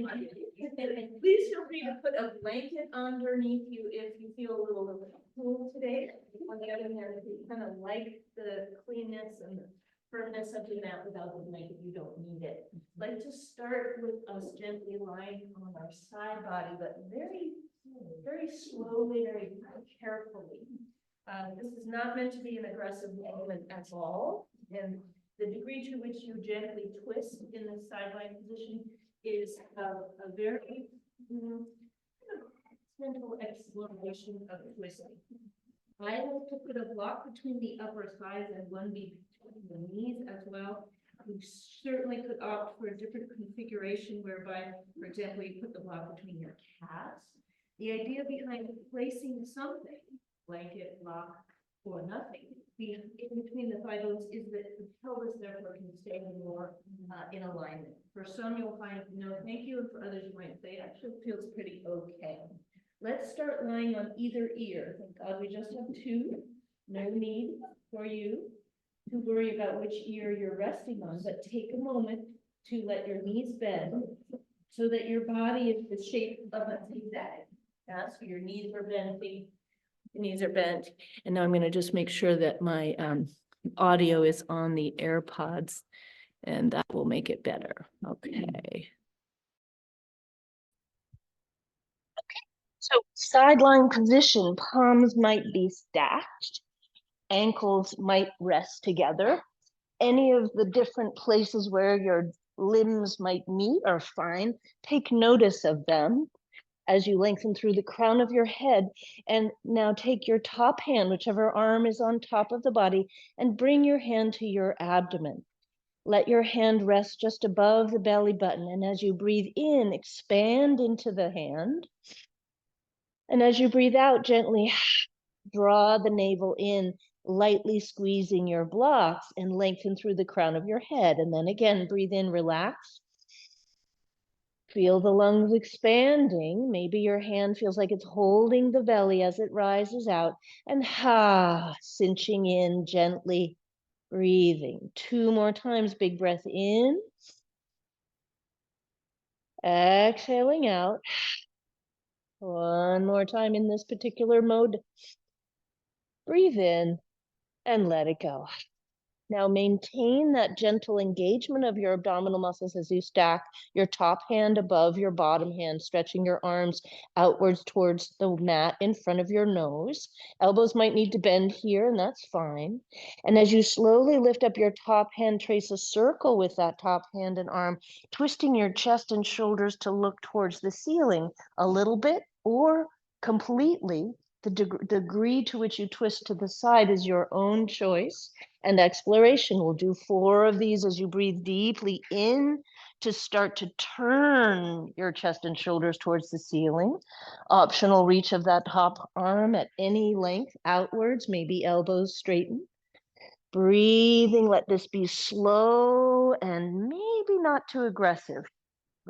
Please feel free to put a blanket underneath you if you feel a little cool today. On the other hand, if you kind of like the cleanness and the firmness of the mat without the blanket, you don't need it. Like to start with us gently lying on our side body, but very, very slowly, very carefully. This is not meant to be an aggressive movement at all. And the degree to which you gently twist in the sideline position is a very mental exploration of twisting. I like to put a block between the upper thighs and one between the knees as well. You certainly could opt for a different configuration whereby, for example, you put the block between your calves. The idea behind placing something, blanket, block, or nothing, in between the thigh bones is that the pelvis therefore can stay more in alignment. For some, you'll find no thank you, and for others, you might say actually feels pretty okay. Let's start lying on either ear. Thank God we just have two. No need for you to worry about which ear you're resting on, but take a moment to let your knees bend so that your body is the shape of a zigzag. Yeah, so your knees are bending. Knees are bent. And now I'm going to just make sure that my audio is on the AirPods, and that will make it better. Okay. So sideline position, palms might be stacked, ankles might rest together. Any of the different places where your limbs might meet are fine. Take notice of them as you lengthen through the crown of your head. And now take your top hand, whichever arm is on top of the body, and bring your hand to your abdomen. Let your hand rest just above the belly button. And as you breathe in, expand into the hand. And as you breathe out, gently draw the navel in, lightly squeezing your blocks, and lengthen through the crown of your head. And then again, breathe in, relax. Feel the lungs expanding. Maybe your hand feels like it's holding the belly as it rises out. And cinching in gently, breathing. 2 more times, big breath in. Exhaling out. 1 more time in this particular mode. Breathe in and let it go. Now maintain that gentle engagement of your abdominal muscles as you stack your top hand above your bottom hand, stretching your arms outwards towards the mat in front of your nose. Elbows might need to bend here, and that's fine. And as you slowly lift up your top hand, trace a circle with that top hand and arm, twisting your chest and shoulders to look towards the ceiling a little bit or completely. The degree to which you twist to the side is your own choice and exploration. We'll do 4 of these as you breathe deeply in to start to turn your chest and shoulders towards the ceiling. Optional reach of that top arm at any length outwards, maybe elbows straighten. Breathing, let this be slow and maybe not too aggressive.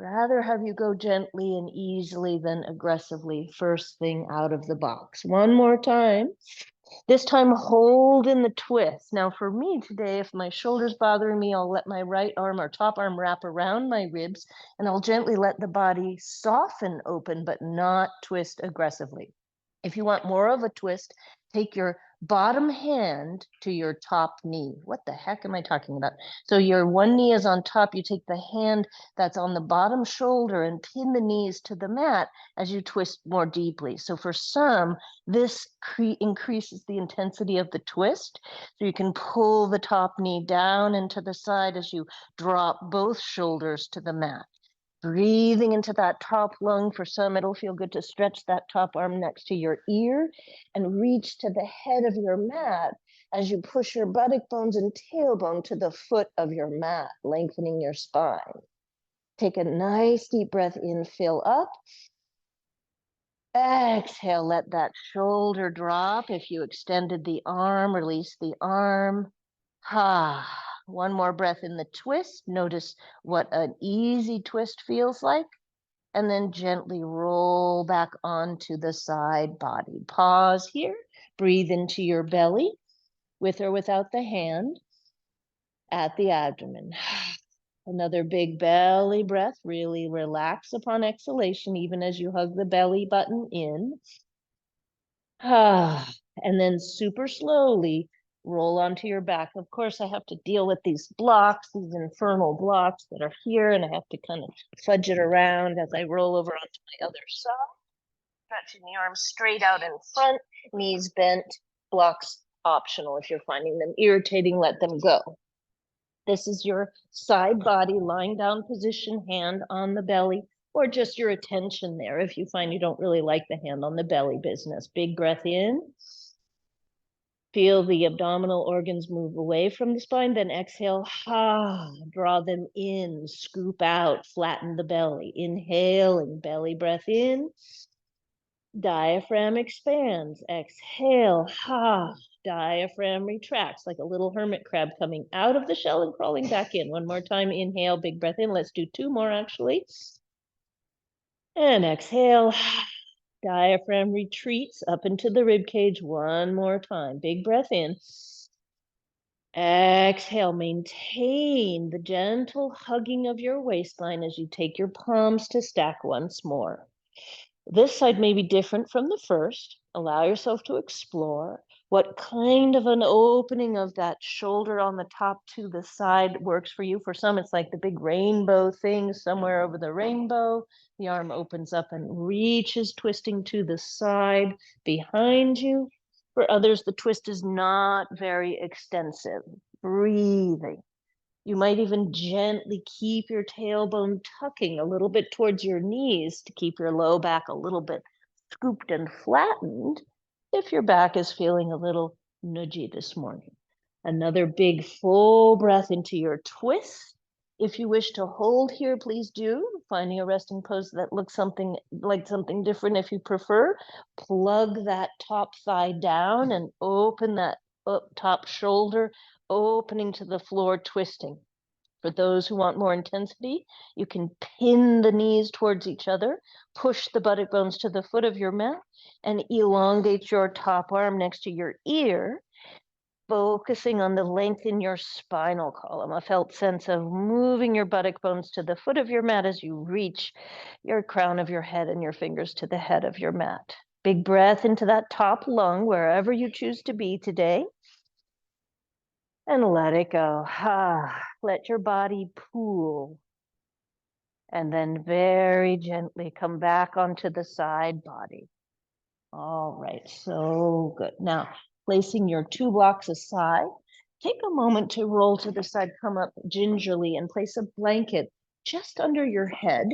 Rather have you go gently and easily than aggressively first thing out of the box. 1 more time. This time, hold in the twist. Now for me today, if my shoulder's bothering me, I'll let my right arm or top arm wrap around my ribs, and I'll gently let the body soften open, but not twist aggressively. If you want more of a twist, take your bottom hand to your top knee. What the heck am I talking about? So your one knee is on top. You take the hand that's on the bottom shoulder and pin the knees to the mat as you twist more deeply. So for some, this increases the intensity of the twist. So you can pull the top knee down and to the side as you drop both shoulders to the mat. Breathing into that top lung. For some, it'll feel good to stretch that top arm next to your ear and reach to the head of your mat as you push your buttock bones and tailbone to the foot of your mat, lengthening your spine. Take a nice deep breath in, fill up. Exhale, let that shoulder drop. If you extended the arm, release the arm. 1 more breath in the twist. Notice what an easy twist feels like. And then gently roll back onto the side body. Pause here. Breathe into your belly, with or without the hand, at the abdomen. Another big belly breath. Really relax upon exhalation, even as you hug the belly button in. And then super slowly roll onto your back. Of course, I have to deal with these blocks, these infernal blocks that are here, and I have to kind of fudge it around as I roll over onto my other side. Stretching the arms straight out in front, knees bent, blocks optional. If you're finding them irritating, let them go. This is your side body, lying down position, hand on the belly, or just your attention there if you find you don't really like the hand on the belly business. Big breath in. Feel the abdominal organs move away from the spine, then exhale, draw them in, scoop out, flatten the belly. Inhaling, belly breath in. Diaphragm expands. Exhale, diaphragm retracts like a little hermit crab coming out of the shell and crawling back in. One more time, inhale, big breath in. Let's do two more actually. And exhale, diaphragm retreats up into the rib cage. One more time, big breath in. Exhale, maintain the gentle hugging of your waistline as you take your palms to stack once more. This side may be different from the first. Allow yourself to explore what kind of an opening of that shoulder on the top to the side works for you. For some, it's like the big rainbow thing somewhere over the rainbow. The arm opens up and reaches, twisting to the side behind you. For others, the twist is not very extensive. Breathing. You might even gently keep your tailbone tucking a little bit towards your knees to keep your low back a little bit scooped and flattened if your back is feeling a little nudgy this morning. Another big full breath into your twist. If you wish to hold here, please do. Finding a resting pose that looks something different if you prefer. Plug that top thigh down and open that up top shoulder, opening to the floor, twisting. For those who want more intensity, you can pin the knees towards each other, push the buttock bones to the foot of your mat, and elongate your top arm next to your ear, focusing on the length in your spinal column, a felt sense of moving your buttock bones to the foot of your mat as you reach your crown of your head and your fingers to the head of your mat. Big breath into that top lung, wherever you choose to be today. And let it go. Let your body pool. And then very gently come back onto the side body. All right, so good. Now, placing your two blocks aside, take a moment to roll to the side, come up gingerly and place a blanket just under your head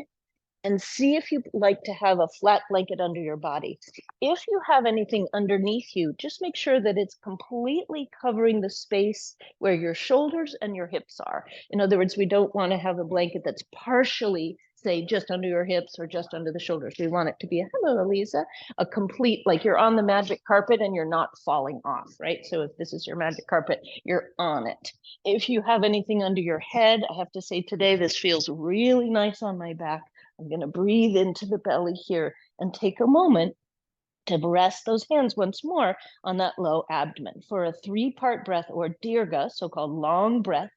and see if you'd like to have a flat blanket under your body. If you have anything underneath you, just make sure that it's completely covering the space where your shoulders and your hips are. In other words, we don't want to have a blanket that's partially, say, just under your hips or just under the shoulders. We want it to be, hello, Elisa, a complete, like you're on the magic carpet and you're not falling off, right? So if this is your magic carpet, you're on it. If you have anything under your head, I have to say today, this feels really nice on my back. I'm going to breathe into the belly here and take a moment to rest those hands once more on that low abdomen. For a 3-part breath, or dirga, so-called long breath,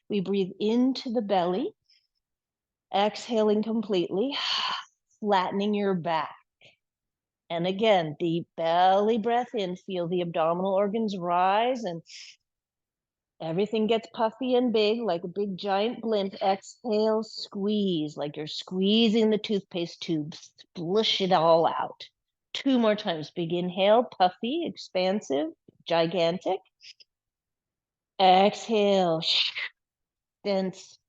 we breathe into the belly, exhaling completely, flattening your back. And again, deep belly breath in, feel the abdominal organs rise and everything gets puffy and big, like a big giant blimp. Exhale, squeeze, like you're squeezing the toothpaste tube. Splush it all out. 2 more times. Big inhale, puffy, expansive, gigantic. Exhale, dense,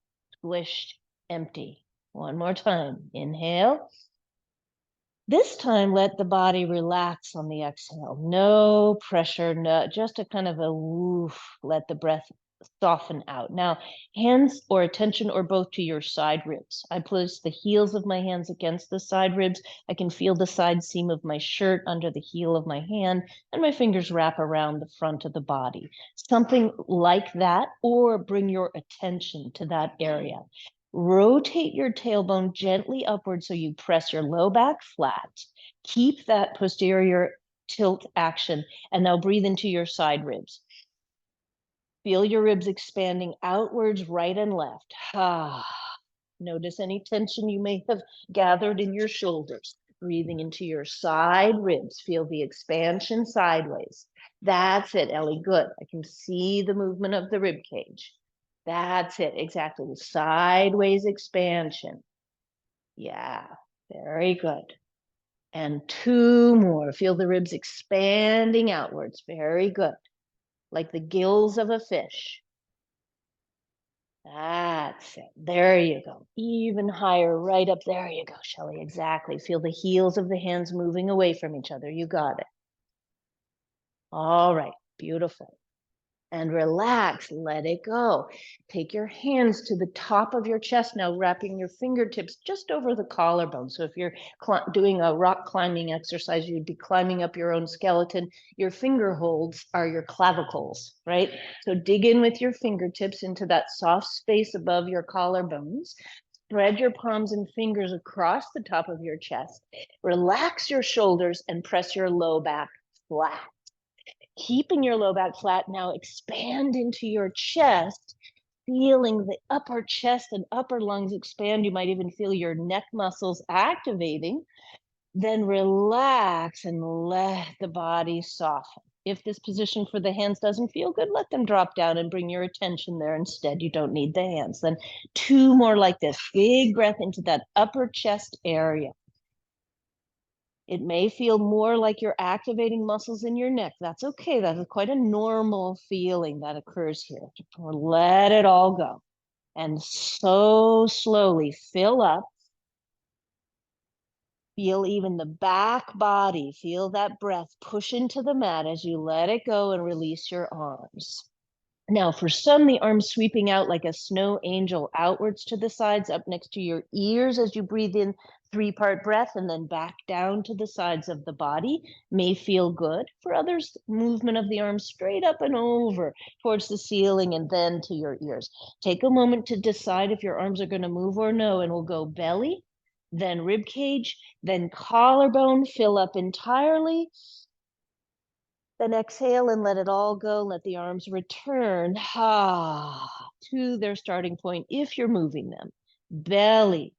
squished, empty. 1 more time. Inhale. This time, let the body relax on the exhale. No pressure, no, just a kind of a woof. Let the breath soften out. Now, hands or attention or both to your side ribs. I place the heels of my hands against the side ribs. I can feel the side seam of my shirt under the heel of my hand, and my fingers wrap around the front of the body. Something like that, or bring your attention to that area. Rotate your tailbone gently upward so you press your low back flat. Keep that posterior tilt action, and now breathe into your side ribs. Feel your ribs expanding outwards, right and left. Notice any tension you may have gathered in your shoulders. Breathing into your side ribs. Feel the expansion sideways. That's it, Ellie. Good. I can see the movement of the rib cage. That's it. Exactly. The sideways expansion. Yeah. Very good. And 2 more. Feel the ribs expanding outwards. Very good. Like the gills of a fish. That's it. There you go. Even higher, right up there you go, Shelley. Exactly. Feel the heels of the hands moving away from each other. You got it. All right. Beautiful. And relax, let it go. Take your hands to the top of your chest now, wrapping your fingertips just over the collarbone. So if you're doing a rock climbing exercise, you'd be climbing up your own skeleton. Your finger holds are your clavicles, right? So dig in with your fingertips into that soft space above your collarbones. Spread your palms and fingers across the top of your chest. Relax your shoulders and press your low back flat. Keeping your low back flat, now expand into your chest, feeling the upper chest and upper lungs expand. You might even feel your neck muscles activating. Then relax and let the body soften. If this position for the hands doesn't feel good, let them drop down and bring your attention there instead. You don't need the hands. Then 2 more like this. Big breath into that upper chest area. It may feel more like you're activating muscles in your neck. That's okay. That is quite a normal feeling that occurs here. Let it all go. And so slowly fill up. Feel even the back body. Feel that breath push into the mat as you let it go and release your arms. Now, for some, the arms sweeping out like a snow angel outwards to the sides, up next to your ears as you breathe in, 3-part breath, and then back down to the sides of the body may feel good. For others, movement of the arms straight up and over towards the ceiling and then to your ears. Take a moment to decide if your arms are going to move or no, and we'll go belly, then rib cage, then collarbone, fill up entirely. Then exhale and let it all go. Let the arms return to their starting point if you're moving them. Belly,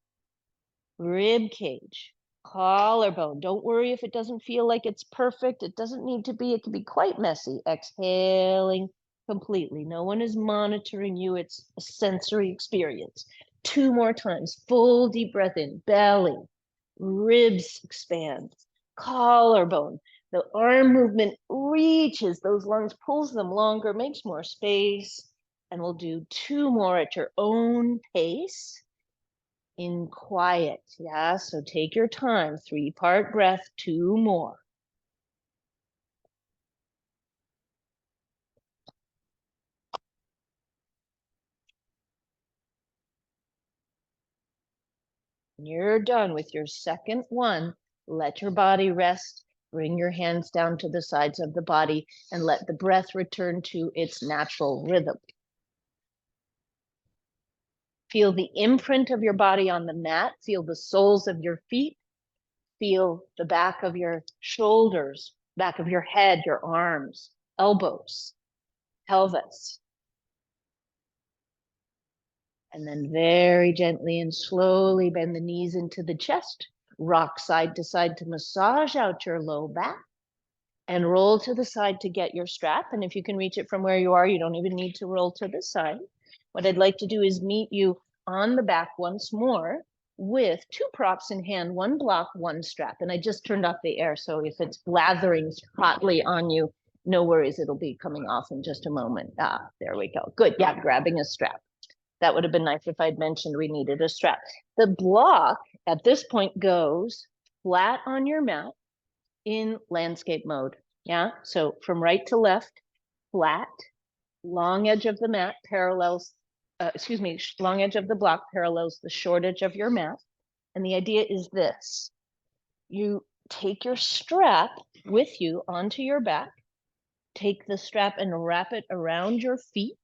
rib cage, collarbone. Don't worry if it doesn't feel like it's perfect. It doesn't need to be. It can be quite messy. Exhaling completely. No one is monitoring you. It's a sensory experience. 2 more times. Full deep breath in. Belly, ribs expand, collarbone. The arm movement reaches those lungs, pulls them longer, makes more space. And we'll do 2 more at your own pace in quiet. Yeah, so take your time. 3-part breath, 2 more. When you're done with your second one, let your body rest. Bring your hands down to the sides of the body and let the breath return to its natural rhythm. Feel the imprint of your body on the mat. Feel the soles of your feet. Feel the back of your shoulders, back of your head, your arms, elbows, pelvis. And then very gently and slowly bend the knees into the chest. Rock side to side to massage out your low back. And roll to the side to get your strap. And if you can reach it from where you are, you don't even need to roll to the side. What I'd like to do is meet you on the back once more with 2 props in hand, 1 block, 1 strap. And I just turned off the air, so if it's blathering hotly on you, no worries, it'll be coming off in just a moment. There we go. Good, yeah, grabbing a strap. That would have been nice if I'd mentioned we needed a strap. The block at this point goes flat on your mat in landscape mode. Yeah, so from right to left, flat, long edge of the mat parallels, long edge of the block parallels the short edge of your mat. And the idea is this: you take your strap with you onto your back, take the strap and wrap it around your feet,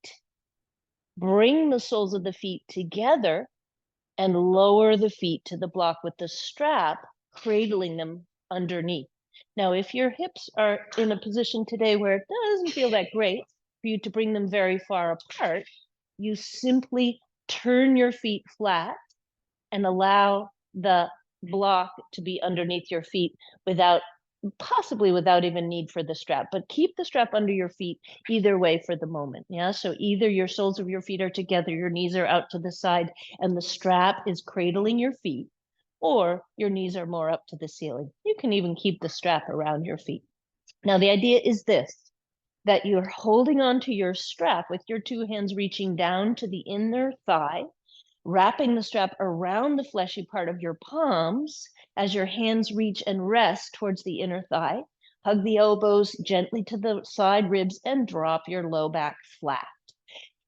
bring the soles of the feet together, and lower the feet to the block with the strap cradling them underneath. Now, if your hips are in a position today where it doesn't feel that great, for you to bring them very far apart, you simply turn your feet flat and allow the block to be underneath your feet possibly without even need for the strap, but keep the strap under your feet either way for the moment. Yeah. So either your soles of your feet are together, your knees are out to the side, and the strap is cradling your feet, or your knees are more up to the ceiling. You can even keep the strap around your feet. Now, the idea is this, that you're holding onto your strap with your two hands reaching down to the inner thigh, wrapping the strap around the fleshy part of your palms as your hands reach and rest towards the inner thigh. Hug the elbows gently to the side ribs and drop your low back flat.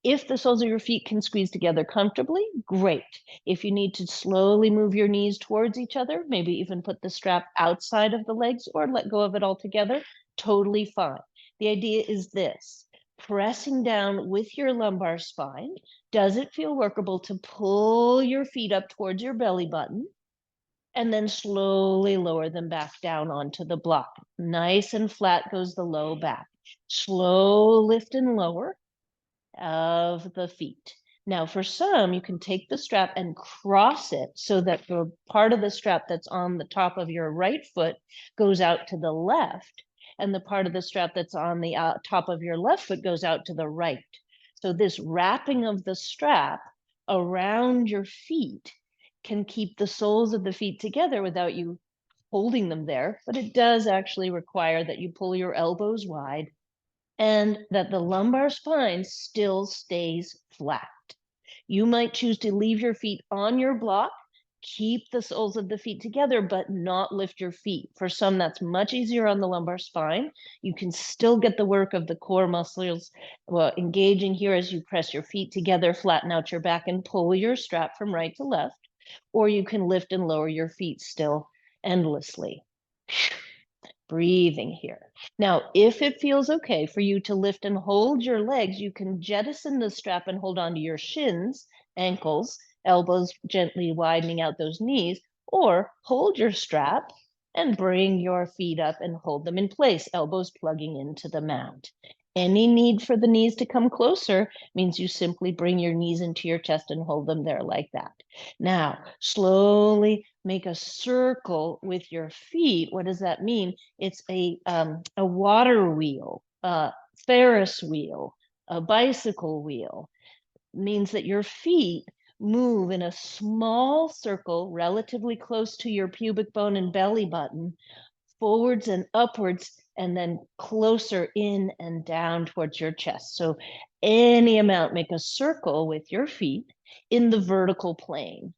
If the soles of your feet can squeeze together comfortably, great. If you need to slowly move your knees towards each other, maybe even put the strap outside of the legs or let go of it altogether, totally fine. The idea is this: pressing down with your lumbar spine. Does it feel workable to pull your feet up towards your belly button and then slowly lower them back down onto the block? Nice and flat goes the low back. Slow lift and lower of the feet. Now, for some, you can take the strap and cross it so that the part of the strap that's on the top of your right foot goes out to the left, and the part of the strap that's on the top of your left foot goes out to the right. So this wrapping of the strap around your feet can keep the soles of the feet together without you holding them there, but it does actually require that you pull your elbows wide and that the lumbar spine still stays flat. You might choose to leave your feet on your block, keep the soles of the feet together, but not lift your feet. For some, that's much easier on the lumbar spine. You can still get the work of the core muscles engaging here as you press your feet together, flatten out your back, and pull your strap from right to left. Or you can lift and lower your feet still endlessly. Breathing here. Now, if it feels okay for you to lift and hold your legs, you can jettison the strap and hold onto your shins, ankles, elbows gently widening out those knees, or hold your strap and bring your feet up and hold them in place, elbows plugging into the mat. Any need for the knees to come closer means you simply bring your knees into your chest and hold them there like that. Now, slowly make a circle with your feet. What does that mean? It's a water wheel, a Ferris wheel, a bicycle wheel. It means that your feet move in a small circle relatively close to your pubic bone and belly button, forwards and upwards, and then closer in and down towards your chest. So any amount, make a circle with your feet in the vertical plane.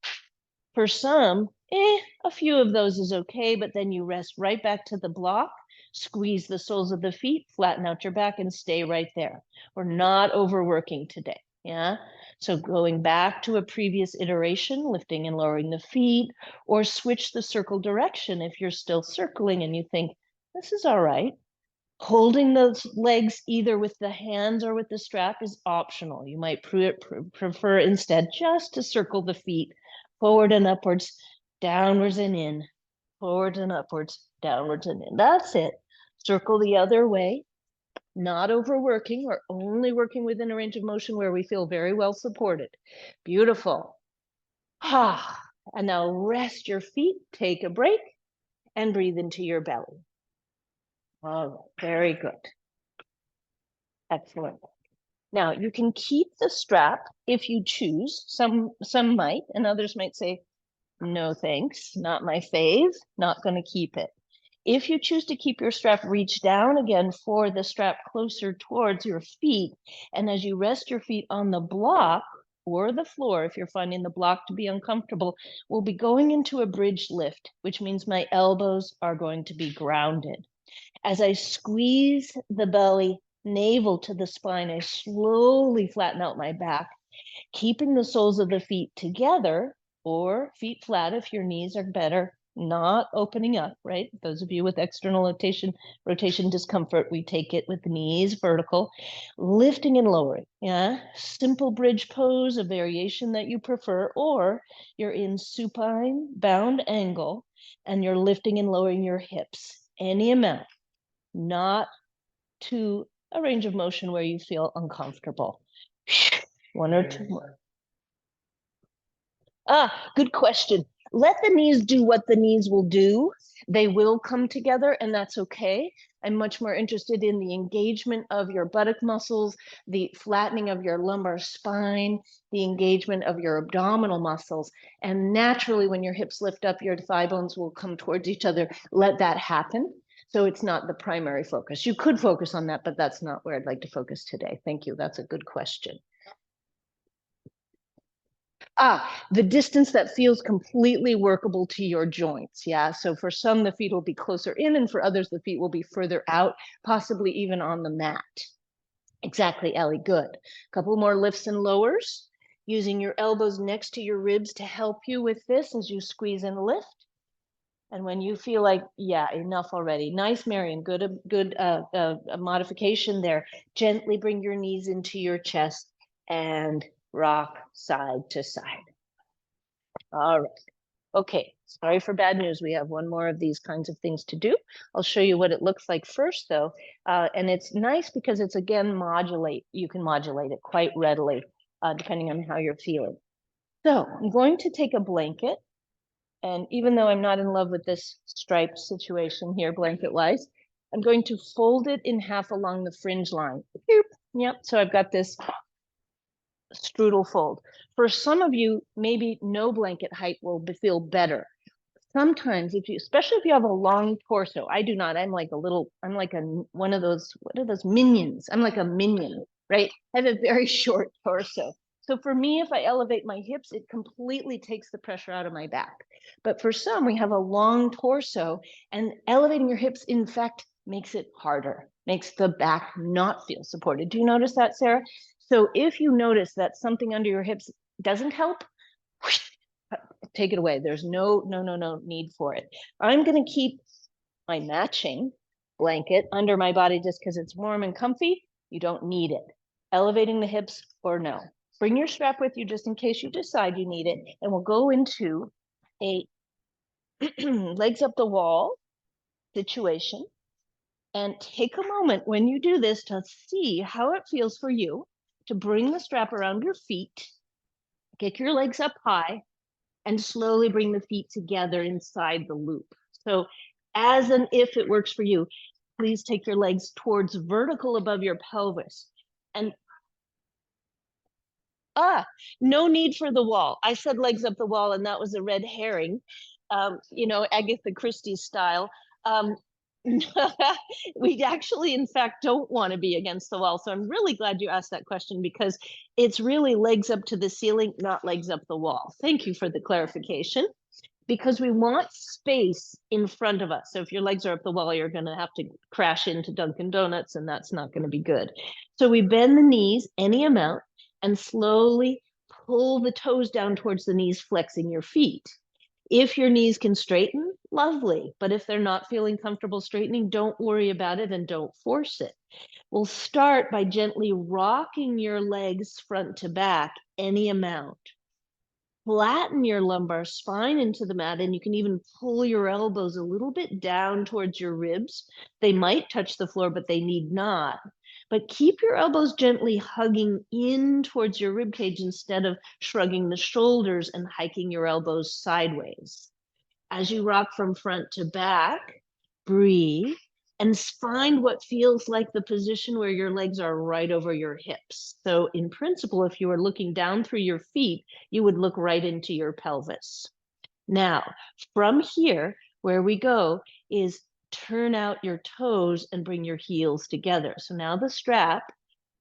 For some, a few of those is okay, but then you rest right back to the block, squeeze the soles of the feet, flatten out your back, and stay right there. We're not overworking today. Yeah. So going back to a previous iteration, lifting and lowering the feet, or switch the circle direction if you're still circling and you think, this is all right. Holding those legs either with the hands or with the strap is optional. You might prefer instead just to circle the feet forward and upwards, downwards and in, forward and upwards, downwards and in. That's it. Circle the other way, not overworking. We're only working within a range of motion where we feel very well supported. Beautiful. And now rest your feet, take a break, and breathe into your belly. All right, very good. Excellent. Now you can keep the strap if you choose. Some might, and others might say, no thanks, not my fave, not going to keep it. If you choose to keep your strap, reach down again for the strap closer towards your feet. And as you rest your feet on the block or the floor, if you're finding the block to be uncomfortable, we'll be going into a bridge lift, which means my elbows are going to be grounded. As I squeeze the belly, navel to the spine, I slowly flatten out my back, keeping the soles of the feet together or feet flat if your knees are better, not opening up, right? Those of you with external rotation discomfort, we take it with knees vertical, lifting and lowering. Yeah, simple bridge pose, a variation that you prefer, or you're in supine bound angle and you're lifting and lowering your hips, any amount. Not too a range of motion where you feel uncomfortable. One or two more. Good question. Let the knees do what the knees will do. They will come together, and that's okay. I'm much more interested in the engagement of your buttock muscles, the flattening of your lumbar spine, the engagement of your abdominal muscles. And naturally, when your hips lift up, your thigh bones will come towards each other. Let that happen. So it's not the primary focus. You could focus on that, but that's not where I'd like to focus today. Thank you. That's a good question. The distance that feels completely workable to your joints. Yeah. So for some, the feet will be closer in, and for others, the feet will be further out, possibly even on the mat. Exactly, Ellie. Good. A couple more lifts and lowers, using your elbows next to your ribs to help you with this as you squeeze and lift. And when you feel like, yeah, enough already. Nice, Marion. Good modification there. Gently bring your knees into your chest and rock side to side. All right. Okay, sorry for bad news. We have one more of these kinds of things to do. I'll show you what it looks like first, though. And it's nice because it's, again, you can modulate it quite readily, depending on how you're feeling. So I'm going to take a blanket. And even though I'm not in love with this striped situation here, blanket-wise, I'm going to fold it in half along the fringe line. Yep, so I've got this strudel fold. For some of you, maybe no blanket height will feel better. Sometimes, especially if you have a long torso, I do not. I'm like one of those, what are those, minions? I'm like a minion, right? I have a very short torso. So for me, if I elevate my hips, it completely takes the pressure out of my back. But for some, we have a long torso, and elevating your hips, in fact, makes it harder, makes the back not feel supported. Do you notice that, Sarah? So if you notice that something under your hips doesn't help, take it away. There's no need for it. I'm going to keep my matching blanket under my body just because it's warm and comfy. You don't need it. Elevating the hips or no. Bring your strap with you just in case you decide you need it. And we'll go into a legs up the wall situation. And take a moment when you do this to see how it feels for you to bring the strap around your feet, get your legs up high, and slowly bring the feet together inside the loop. So as an if it works for you, please take your legs towards vertical above your pelvis. And no need for the wall. I said legs up the wall, and that was a red herring, Agatha Christie style. We actually, in fact, don't want to be against the wall. So I'm really glad you asked that question, because it's really legs up to the ceiling, not legs up the wall. Thank you for the clarification, because we want space in front of us. So if your legs are up the wall, you're going to have to crash into Dunkin' Donuts, and that's not going to be good. So we bend the knees any amount and slowly pull the toes down towards the knees, flexing your feet. If your knees can straighten, lovely. But if they're not feeling comfortable straightening, don't worry about it and don't force it. We'll start by gently rocking your legs front to back any amount. Flatten your lumbar spine into the mat, and you can even pull your elbows a little bit down towards your ribs. They might touch the floor, but they need not. But keep your elbows gently hugging in towards your rib cage instead of shrugging the shoulders and hiking your elbows sideways. As you rock from front to back, breathe and find what feels like the position where your legs are right over your hips. So in principle, if you were looking down through your feet, you would look right into your pelvis. Now, from here, where we go is turn out your toes and bring your heels together. So now the strap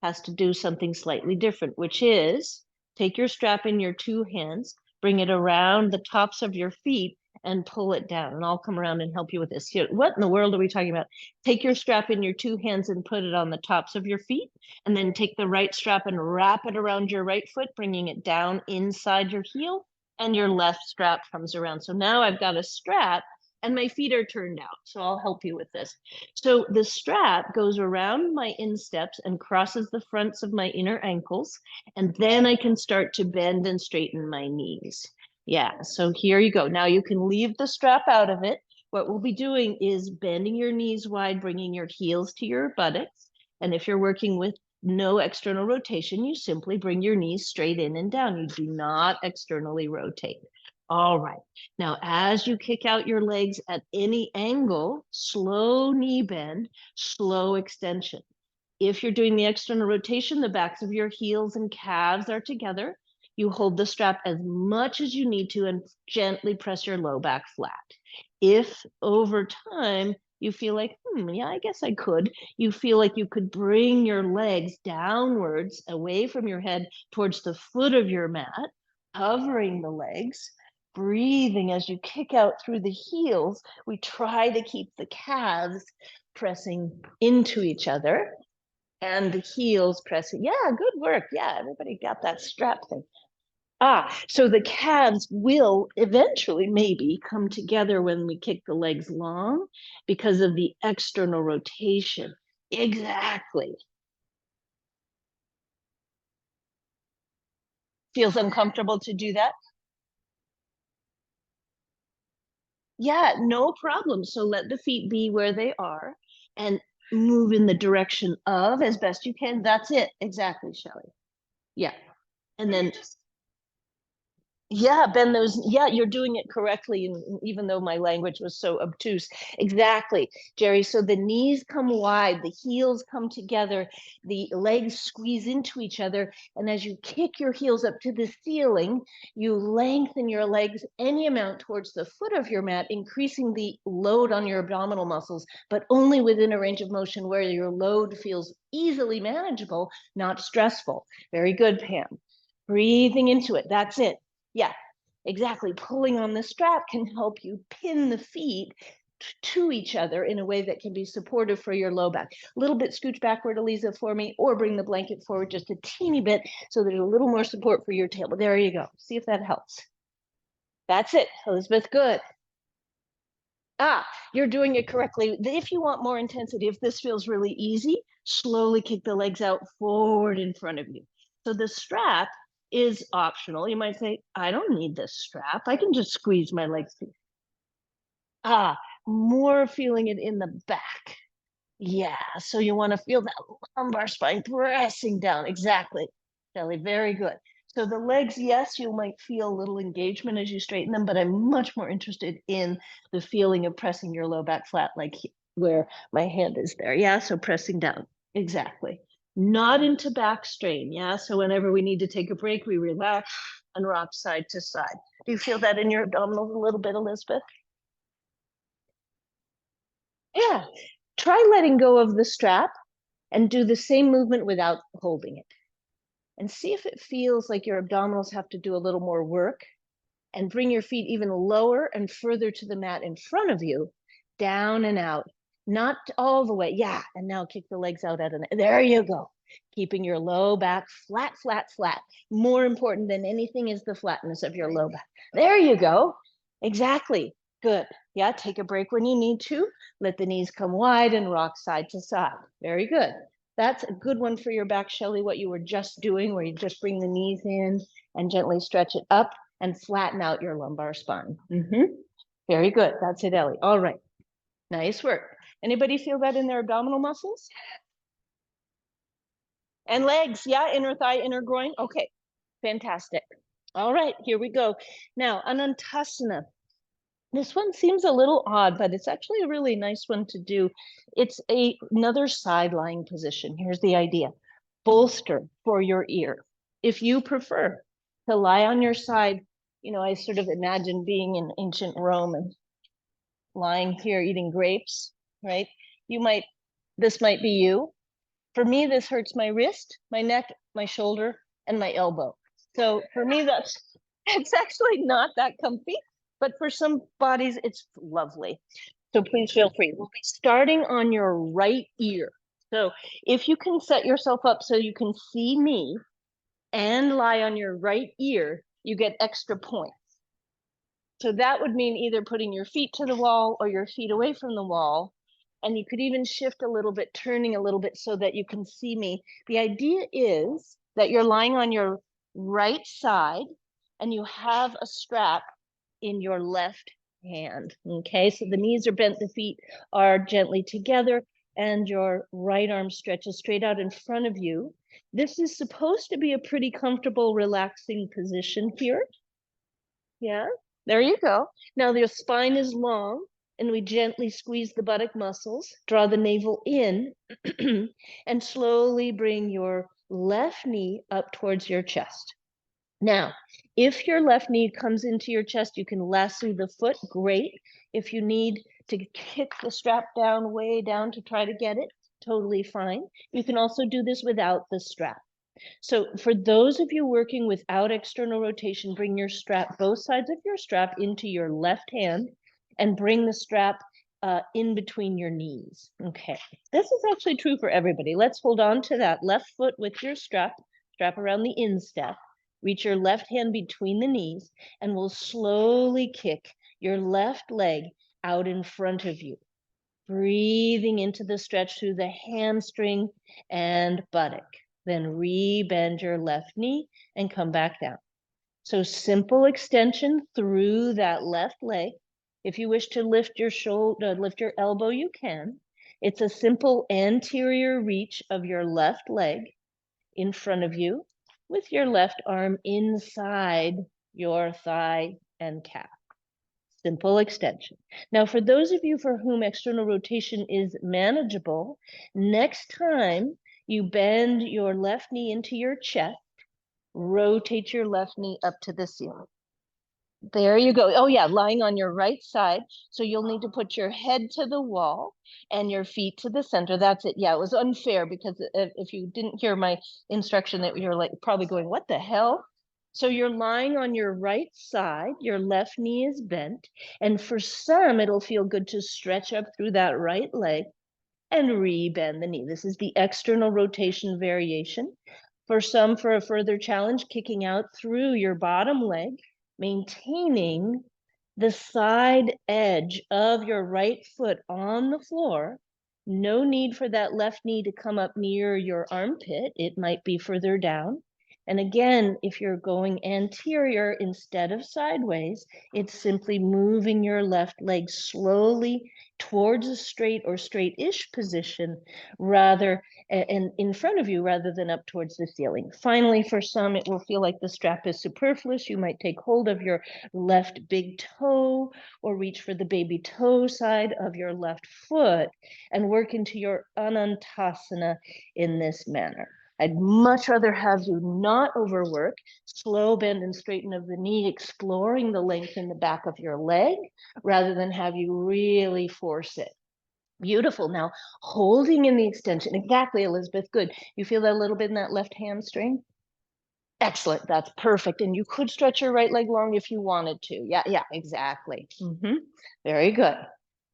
has to do something slightly different, which is take your strap in your two hands, bring it around the tops of your feet, and pull it down. And I'll come around and help you with this. Here, what in the world are we talking about? Take your strap in your two hands and put it on the tops of your feet, and then take the right strap and wrap it around your right foot, bringing it down inside your heel, and your left strap comes around. So now I've got a strap and my feet are turned out. So I'll help you with this. So the strap goes around my insteps and crosses the fronts of my inner ankles. And then I can start to bend and straighten my knees. Yeah, so here you go. Now you can leave the strap out of it. What we'll be doing is bending your knees wide, bringing your heels to your buttocks, And if you're working with no external rotation, you simply bring your knees straight in and down. You do not externally rotate. All right. Now, as you kick out your legs at any angle, slow knee bend, slow extension. If you're doing the external rotation, the backs of your heels and calves are together. You hold the strap as much as you need to and gently press your low back flat. If over time you feel like, yeah, I guess I could, you feel like you could bring your legs downwards away from your head towards the foot of your mat, hovering the legs, breathing as you kick out through the heels. We try to keep the calves pressing into each other and the heels pressing. Yeah, good work. Yeah, everybody got that strap thing. So the calves will eventually maybe come together when we kick the legs long because of the external rotation. Exactly. Feels uncomfortable to do that? Yeah, no problem. So let the feet be where they are and move in the direction of as best you can. That's it. Exactly, Shelley. Yeah. And then yeah, bend those. Yeah, you're doing it correctly, even though my language was so obtuse. Exactly, Jerry. So the knees come wide, the heels come together, the legs squeeze into each other. And as you kick your heels up to the ceiling, you lengthen your legs any amount towards the foot of your mat, increasing the load on your abdominal muscles, but only within a range of motion where your load feels easily manageable, not stressful. Very good, Pam. Breathing into it. That's it. Yeah, exactly. Pulling on the strap can help you pin the feet to each other in a way that can be supportive for your low back. A little bit scooch backward, Eliza, for me, or bring the blanket forward just a teeny bit so there's a little more support for your tail. But there you go. See if that helps. That's it, Elizabeth. Good. You're doing it correctly. If you want more intensity, if this feels really easy, slowly kick the legs out forward in front of you. So the strap is optional. You might say, I don't need this strap. I can just squeeze my legs. Ah, more feeling it in the back. Yeah, so you want to feel that lumbar spine pressing down. Exactly, Kelly, very good. So the legs, yes, you might feel a little engagement as you straighten them, but I'm much more interested in the feeling of pressing your low back flat, like where my hand is there. Yeah, so pressing down. Exactly. Not into back strain. Yeah, so whenever we need to take a break, we relax and rock side to side. Do you feel that in your abdominals a little bit, Elizabeth? Yeah. Try letting go of the strap and do the same movement without holding it. And see if it feels like your abdominals have to do a little more work, and bring your feet even lower and further to the mat in front of you, down and out, not all the way. Yeah. And now kick the legs out at an, there you go. Keeping your low back flat, flat, flat. More important than anything is the flatness of your low back. There you go. Exactly. Good. Yeah. Take a break when you need to. Let the knees come wide and rock side to side. Very good. That's a good one for your back, Shelley, what you were just doing, where you just bring the knees in and gently stretch it up and flatten out your lumbar spine. Very good. That's it, Ellie. All right. Nice work. Anybody feel that in their abdominal muscles? And legs. Yeah, inner thigh, inner groin. Okay, fantastic. All right, here we go. Now, Anantasana. This one seems a little odd, but it's actually a really nice one to do. It's another side lying position. Here's the idea. Bolster for your ear. If you prefer to lie on your side, I sort of imagine being in ancient Rome and lying here eating grapes, right? This might be you. For me, this hurts my wrist, my neck, my shoulder, and my elbow. So for me, it's actually not that comfy, but for some bodies, it's lovely. So please feel free. We'll be starting on your right ear. So if you can set yourself up so you can see me and lie on your right ear, you get extra points. So that would mean either putting your feet to the wall or your feet away from the wall. And you could even shift a little bit, turning a little bit so that you can see me. The idea is that you're lying on your right side and you have a strap in your left hand. Okay, so the knees are bent, the feet are gently together. and your right arm stretches straight out in front of you. This is supposed to be a pretty comfortable, relaxing position here. Yeah, there you go. Now your spine is long, and we gently squeeze the buttock muscles, draw the navel in, and slowly bring your left knee up towards your chest. Now, if your left knee comes into your chest, you can lasso the foot, great. If you need to kick the strap down, way down to try to get it, totally fine. You can also do this without the strap. So for those of you working without external rotation, bring your strap, both sides of your strap into your left hand and bring the strap in between your knees. Okay, this is actually true for everybody. Let's hold on to that left foot with your strap around the instep. Reach your left hand between the knees, and we'll slowly kick your left leg out in front of you. Breathing into the stretch through the hamstring and buttock. Then rebend your left knee and come back down. So simple extension through that left leg. If you wish to lift your shoulder, lift your elbow, you can. It's a simple anterior reach of your left leg in front of you with your left arm inside your thigh and calf. Simple extension. Now, for those of you for whom external rotation is manageable, next time you bend your left knee into your chest, rotate your left knee up to the ceiling. There you go. Oh yeah, lying on your right side. So you'll need to put your head to the wall and your feet to the center. That's it. Yeah, it was unfair because if you didn't hear my instruction, that you're like probably going, what the hell? So you're lying on your right side, your left knee is bent. And for some, it'll feel good to stretch up through that right leg and re-bend the knee. This is the external rotation variation. For some, for a further challenge, kicking out through your bottom leg, maintaining the side edge of your right foot on the floor. No need for that left knee to come up near your armpit. It might be further down. And again, if you're going anterior instead of sideways, it's simply moving your left leg slowly towards a straight or straight-ish position rather and in front of you rather than up towards the ceiling. Finally, for some, it will feel like the strap is superfluous. You might take hold of your left big toe or reach for the baby toe side of your left foot and work into your Anantasana in this manner. I'd much rather have you not overwork, slow bend and straighten of the knee, exploring the length in the back of your leg, rather than have you really force it. Beautiful. Now, holding in the extension. Exactly, Elizabeth. Good. You feel that a little bit in that left hamstring? Excellent. That's perfect. And you could stretch your right leg long if you wanted to. Yeah, exactly. Very good.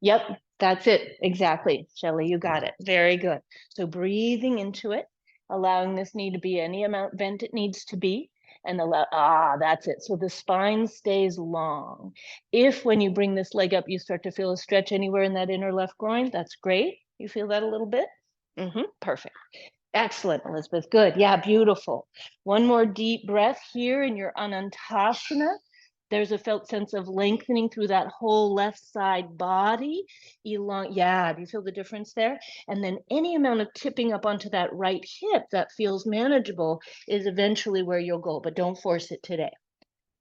Yep, that's it. Exactly. Shelley, you got it. Very good. So breathing into it, allowing this knee to be any amount bent it needs to be, and that's it. So the spine stays long. If when you bring this leg up, you start to feel a stretch anywhere in that inner left groin, that's great. You feel that a little bit? Perfect. Excellent, Elizabeth. Good. Yeah, beautiful. One more deep breath here in your Anantasana. There's a felt sense of lengthening through that whole left side body. Yeah, do you feel the difference there? And then any amount of tipping up onto that right hip that feels manageable is eventually where you'll go, but don't force it today.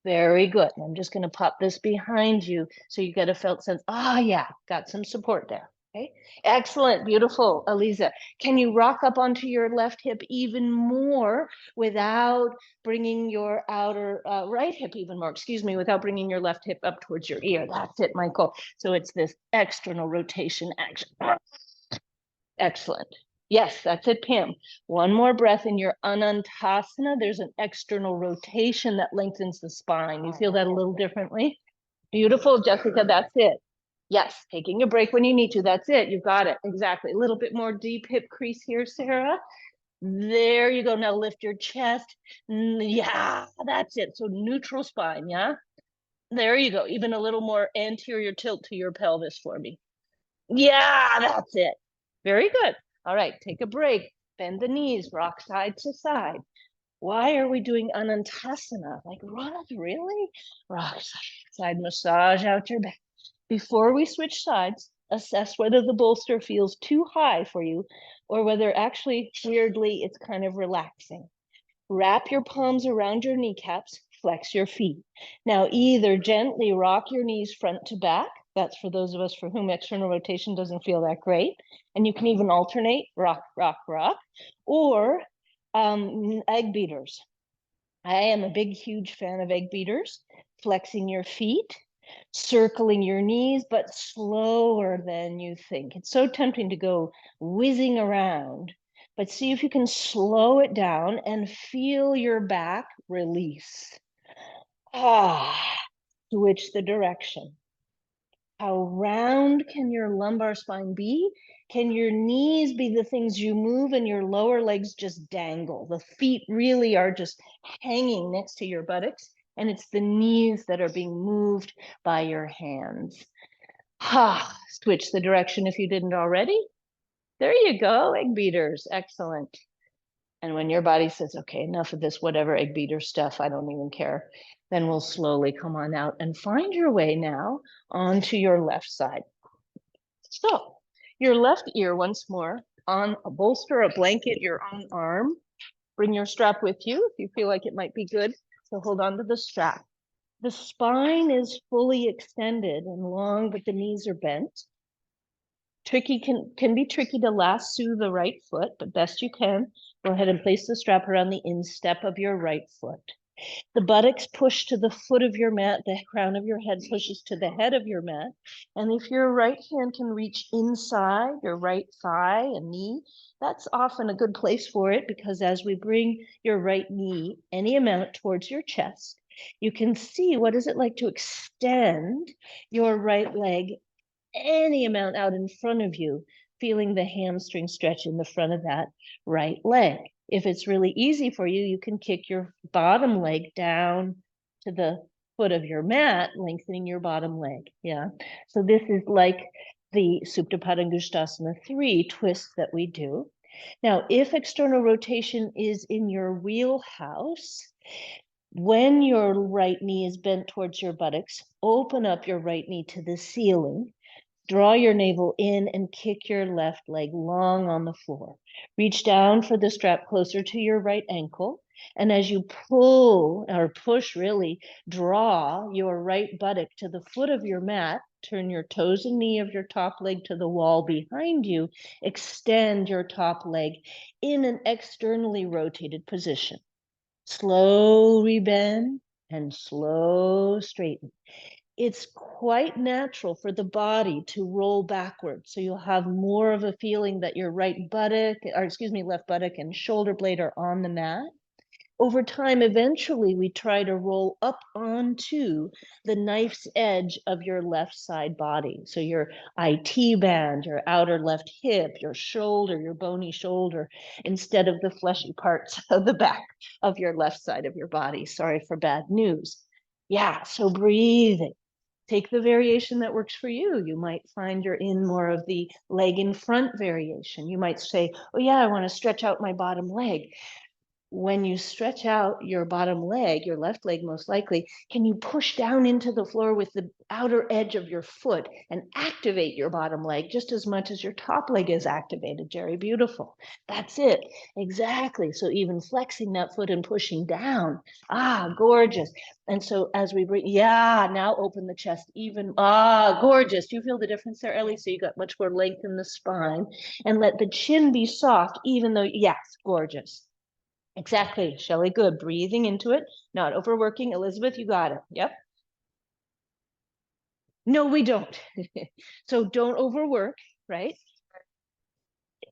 Very good. I'm just going to pop this behind you so you get a felt sense. Yeah, got some support there. Okay, excellent, beautiful. Aliza, can you rock up onto your left hip even more without bringing your outer right hip even more, excuse me, without bringing your left hip up towards your ear? That's it, Michael. So it's this external rotation action. Excellent. Yes, that's it, Pam. One more breath in your Anantasana. There's an external rotation that lengthens the spine. You feel that a little differently? Beautiful, Jessica, that's it. Yes, taking a break when you need to. That's it. You got it. Exactly. A little bit more deep hip crease here, Sarah. There you go. Now lift your chest. Yeah, that's it. So neutral spine, yeah? There you go. Even a little more anterior tilt to your pelvis for me. Yeah, that's it. Very good. All right, take a break. Bend the knees, rock side to side. Why are we doing Anantasana? Like, what? Really? Rock side, massage out your back. Before we switch sides, assess whether the bolster feels too high for you or whether actually, weirdly, it's kind of relaxing. Wrap your palms around your kneecaps, flex your feet. Now, either gently rock your knees front to back. That's for those of us for whom external rotation doesn't feel that great. And you can even alternate, rock, rock, rock, or egg beaters. I am a big, huge fan of egg beaters, flexing your feet, circling your knees, but slower than you think. It's so tempting to go whizzing around, but see if you can slow it down and feel your back release. Switch the direction. How round can your lumbar spine be? Can your knees be the things you move and your lower legs just dangle? The feet really are just hanging next to your buttocks, and it's the knees that are being moved by your hands. Switch the direction if you didn't already. There you go, egg beaters. Excellent. And when your body says, okay, enough of this, whatever egg beater stuff, I don't even care, then we'll slowly come on out and find your way now onto your left side. So your left ear once more on a bolster, a blanket, your own arm. Bring your strap with you if you feel like it might be good. So hold on to the strap. The spine is fully extended and long, but the knees are bent. Can be tricky to lasso the right foot, but best you can. Go ahead and place the strap around the instep of your right foot. The buttocks push to the foot of your mat. The crown of your head pushes to the head of your mat. And if your right hand can reach inside your right thigh and knee, that's often a good place for it, because as we bring your right knee any amount towards your chest, you can see what is it like to extend your right leg any amount out in front of you, feeling the hamstring stretch in the front of that right leg. If it's really easy for you, you can kick your bottom leg down to the foot of your mat, lengthening your bottom leg. Yeah. So this is like the Supta Padangusthasana 3 twist that we do. Now, if external rotation is in your wheelhouse, when your right knee is bent towards your buttocks, open up your right knee to the ceiling. Draw your navel in and kick your left leg long on the floor. Reach down for the strap closer to your right ankle. And as you pull or push, really, draw your right buttock to the foot of your mat. Turn your toes and knee of your top leg to the wall behind you. Extend your top leg in an externally rotated position. Slow rebend and slow straighten. It's quite natural for the body to roll backwards. So you'll have more of a feeling that your left buttock and shoulder blade are on the mat. Over time, eventually, we try to roll up onto the knife's edge of your left side body. So your IT band, your outer left hip, your shoulder, your bony shoulder, instead of the fleshy parts of the back of your left side of your body. Sorry for bad news. Yeah, so breathing. Take the variation that works for you. You might find you're in more of the leg in front variation. You might say, oh yeah, I want to stretch out my bottom leg. When you stretch out your bottom leg, your left leg most likely, can you push down into the floor with the outer edge of your foot and activate your bottom leg just as much as your top leg is activated, Jerry? Beautiful. That's it. Exactly. So even flexing that foot and pushing down. Gorgeous. And so as we bring, now open the chest even. Gorgeous. Do you feel the difference there, Ellie? So you got much more length in the spine, and let the chin be soft, even though, yes, gorgeous. Exactly, Shelley, good. Breathing into it, not overworking. Elizabeth, you got it. Yep. No, we don't. So don't overwork, right?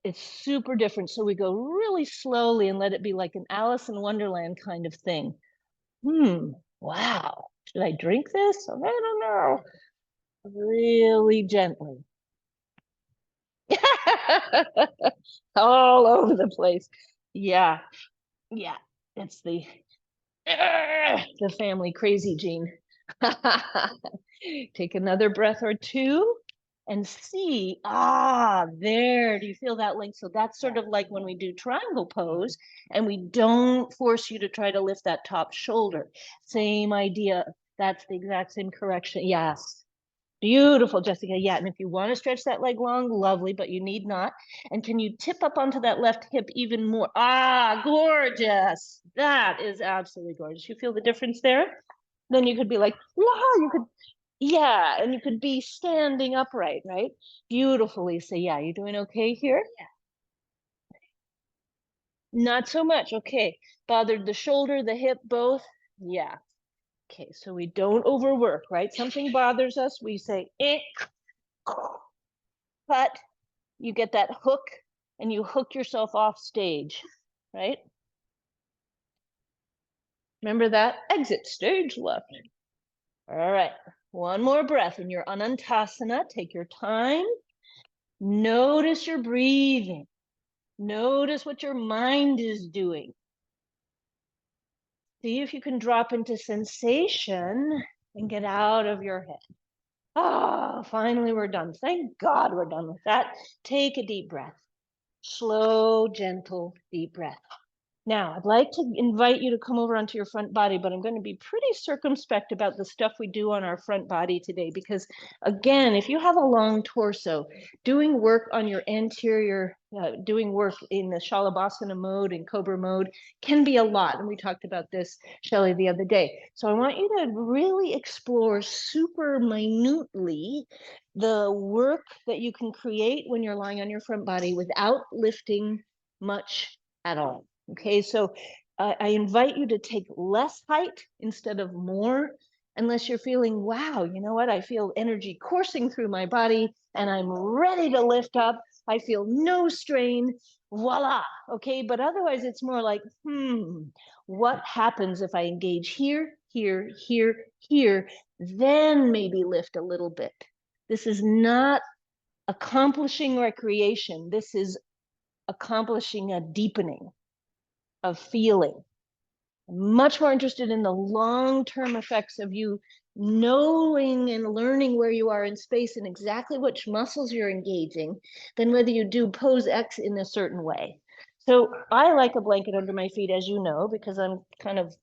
It's super different. So we go really slowly and let it be like an Alice in Wonderland kind of thing. Wow. Should I drink this? I don't know. Really gently. All over the place. Yeah. Yeah. It's the family crazy gene. Take another breath or two and see, there, do you feel that length? So that's sort of like when we do triangle pose and we don't force you to try to lift that top shoulder. Same idea. That's the exact same correction. Yes. Beautiful, Jessica. Yeah, and if you want to stretch that leg long, lovely, but you need not. And can you tip up onto that left hip even more? Ah, gorgeous. That is absolutely gorgeous. You feel the difference there? Then you could be like, wow, you could, yeah, and you could be standing upright, right? Beautiful, Lisa. Yeah, you doing okay here? Not so much. Okay. Bothered the shoulder, the hip, both? Yeah. Okay, so we don't overwork, right? Something bothers us, we say, cut. You get that hook and you hook yourself off stage, right? Remember that? Exit stage left. All right, one more breath in your Anantasana. Take your time. Notice your breathing. Notice what your mind is doing. See if you can drop into sensation and get out of your head. Ah, finally we're done. Thank God we're done with that. Take a deep breath. Slow, gentle, deep breath. Now, I'd like to invite you to come over onto your front body, but I'm going to be pretty circumspect about the stuff we do on our front body today, because again, if you have a long torso, doing work on your anterior, doing work in the Shalabhasana mode and Cobra mode can be a lot. And we talked about this, Shelley, the other day. So I want you to really explore super minutely the work that you can create when you're lying on your front body without lifting much at all. Okay, so I invite you to take less height instead of more, unless you're feeling, wow, you know what? I feel energy coursing through my body and I'm ready to lift up. I feel no strain, voila. Okay, but otherwise it's more like, what happens if I engage here, here, here, here, then maybe lift a little bit. This is not accomplishing recreation. This is accomplishing a deepening of feeling. I'm much more interested in the long-term effects of you knowing and learning where you are in space and exactly which muscles you're engaging than whether you do pose X in a certain way. So I like a blanket under my feet, as you know, because I'm kind of,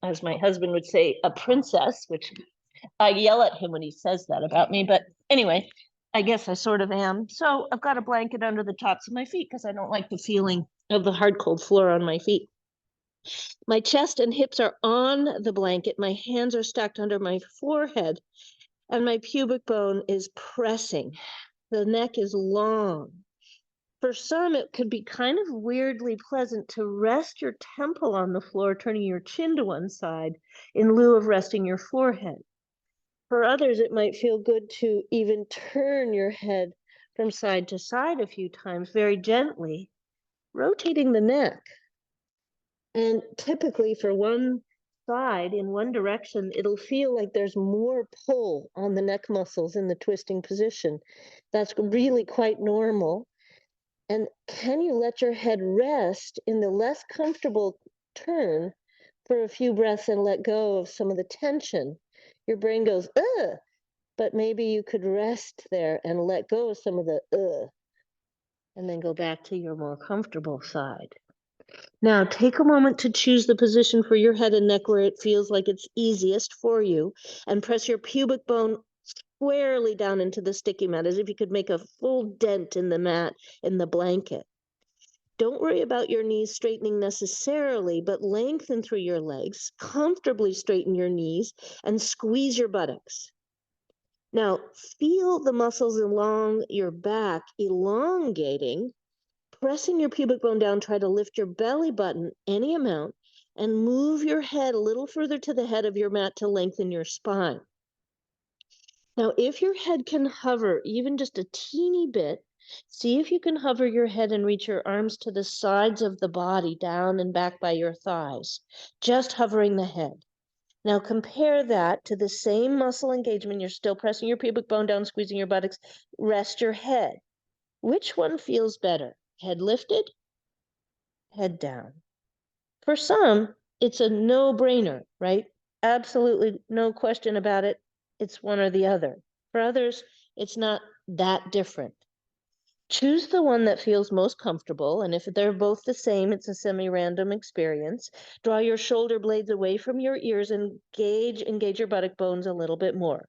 as my husband would say, a princess, which I yell at him when he says that about me. But anyway, I guess I sort of am. So I've got a blanket under the tops of my feet because I don't like the feeling of the hard, cold floor on my feet. My chest and hips are on the blanket. My hands are stacked under my forehead, and my pubic bone is pressing. The neck is long. For some, it could be kind of weirdly pleasant to rest your temple on the floor, turning your chin to one side in lieu of resting your forehead. For others, it might feel good to even turn your head from side to side a few times, very gently, rotating the neck. And typically for one side in one direction, it'll feel like there's more pull on the neck muscles in the twisting position. That's really quite normal. And can you let your head rest in the less comfortable turn for a few breaths and let go of some of the tension? Your brain goes, ugh, but maybe you could rest there and let go of some of the ugh, and then go back to your more comfortable side. Now, take a moment to choose the position for your head and neck where it feels like it's easiest for you, and press your pubic bone squarely down into the sticky mat, as if you could make a full dent in the mat, in the blanket. Don't worry about your knees straightening necessarily, but lengthen through your legs, comfortably straighten your knees, and squeeze your buttocks. Now, feel the muscles along your back elongating. Pressing your pubic bone down, try to lift your belly button any amount and move your head a little further to the head of your mat to lengthen your spine. Now, if your head can hover even just a teeny bit, see if you can hover your head and reach your arms to the sides of the body, down and back by your thighs, just hovering the head. Now compare that to the same muscle engagement. You're still pressing your pubic bone down, squeezing your buttocks. Rest your head. Which one feels better? Head lifted, head down. For some, it's a no-brainer, right? Absolutely no question about it. It's one or the other. For others, it's not that different. Choose the one that feels most comfortable, and if they're both the same, it's a semi-random experience. Draw your shoulder blades away from your ears and engage your buttock bones a little bit more.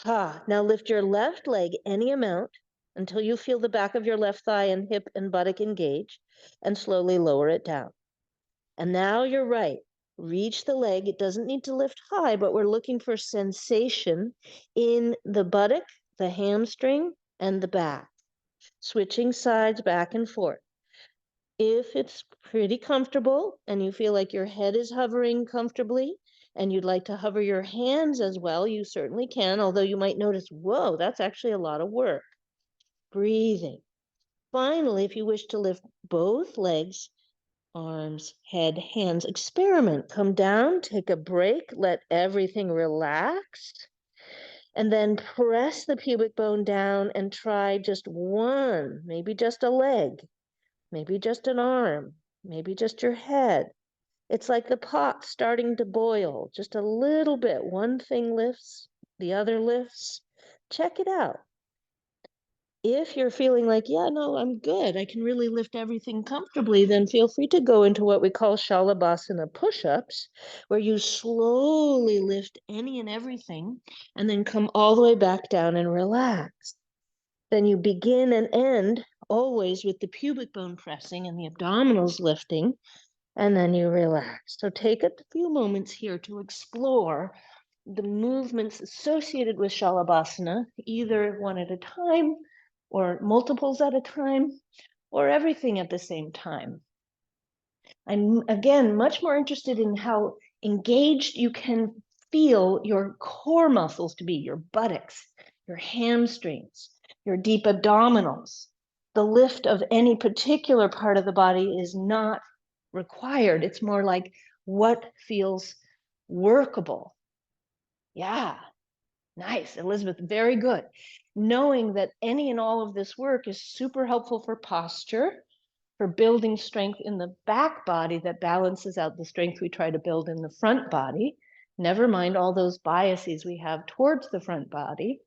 Now lift your left leg any amount until you feel the back of your left thigh and hip and buttock engage, and slowly lower it down. And now you're right. Reach the leg. It doesn't need to lift high, but we're looking for sensation in the buttock, the hamstring, and the back. Switching sides back and forth. If it's pretty comfortable and you feel like your head is hovering comfortably and you'd like to hover your hands as well, you certainly can, although you might notice, whoa, that's actually a lot of work. Breathing. Finally, if you wish to lift both legs, arms, head, hands, experiment. Come down, take a break, let everything relax, and then press the pubic bone down and try just one, maybe just a leg. Maybe just an arm, maybe just your head. It's like the pot starting to boil, just a little bit. One thing lifts, the other lifts. Check it out. If you're feeling like, yeah, no, I'm good, I can really lift everything comfortably, then feel free to go into what we call Shalabhasana push-ups, where you slowly lift any and everything and then come all the way back down and relax. Then you begin and end always with the pubic bone pressing and the abdominals lifting, and then you relax. So take a few moments here to explore the movements associated with Shalabhasana, either one at a time, or multiples at a time, or everything at the same time. I'm, again, much more interested in how engaged you can feel your core muscles to be, your buttocks, your hamstrings, your deep abdominals. The lift of any particular part of the body is not required. It's more like what feels workable. Yeah, nice, Elizabeth, very good. Knowing that any and all of this work is super helpful for posture, for building strength in the back body that balances out the strength we try to build in the front body. Never mind all those biases we have towards the front body.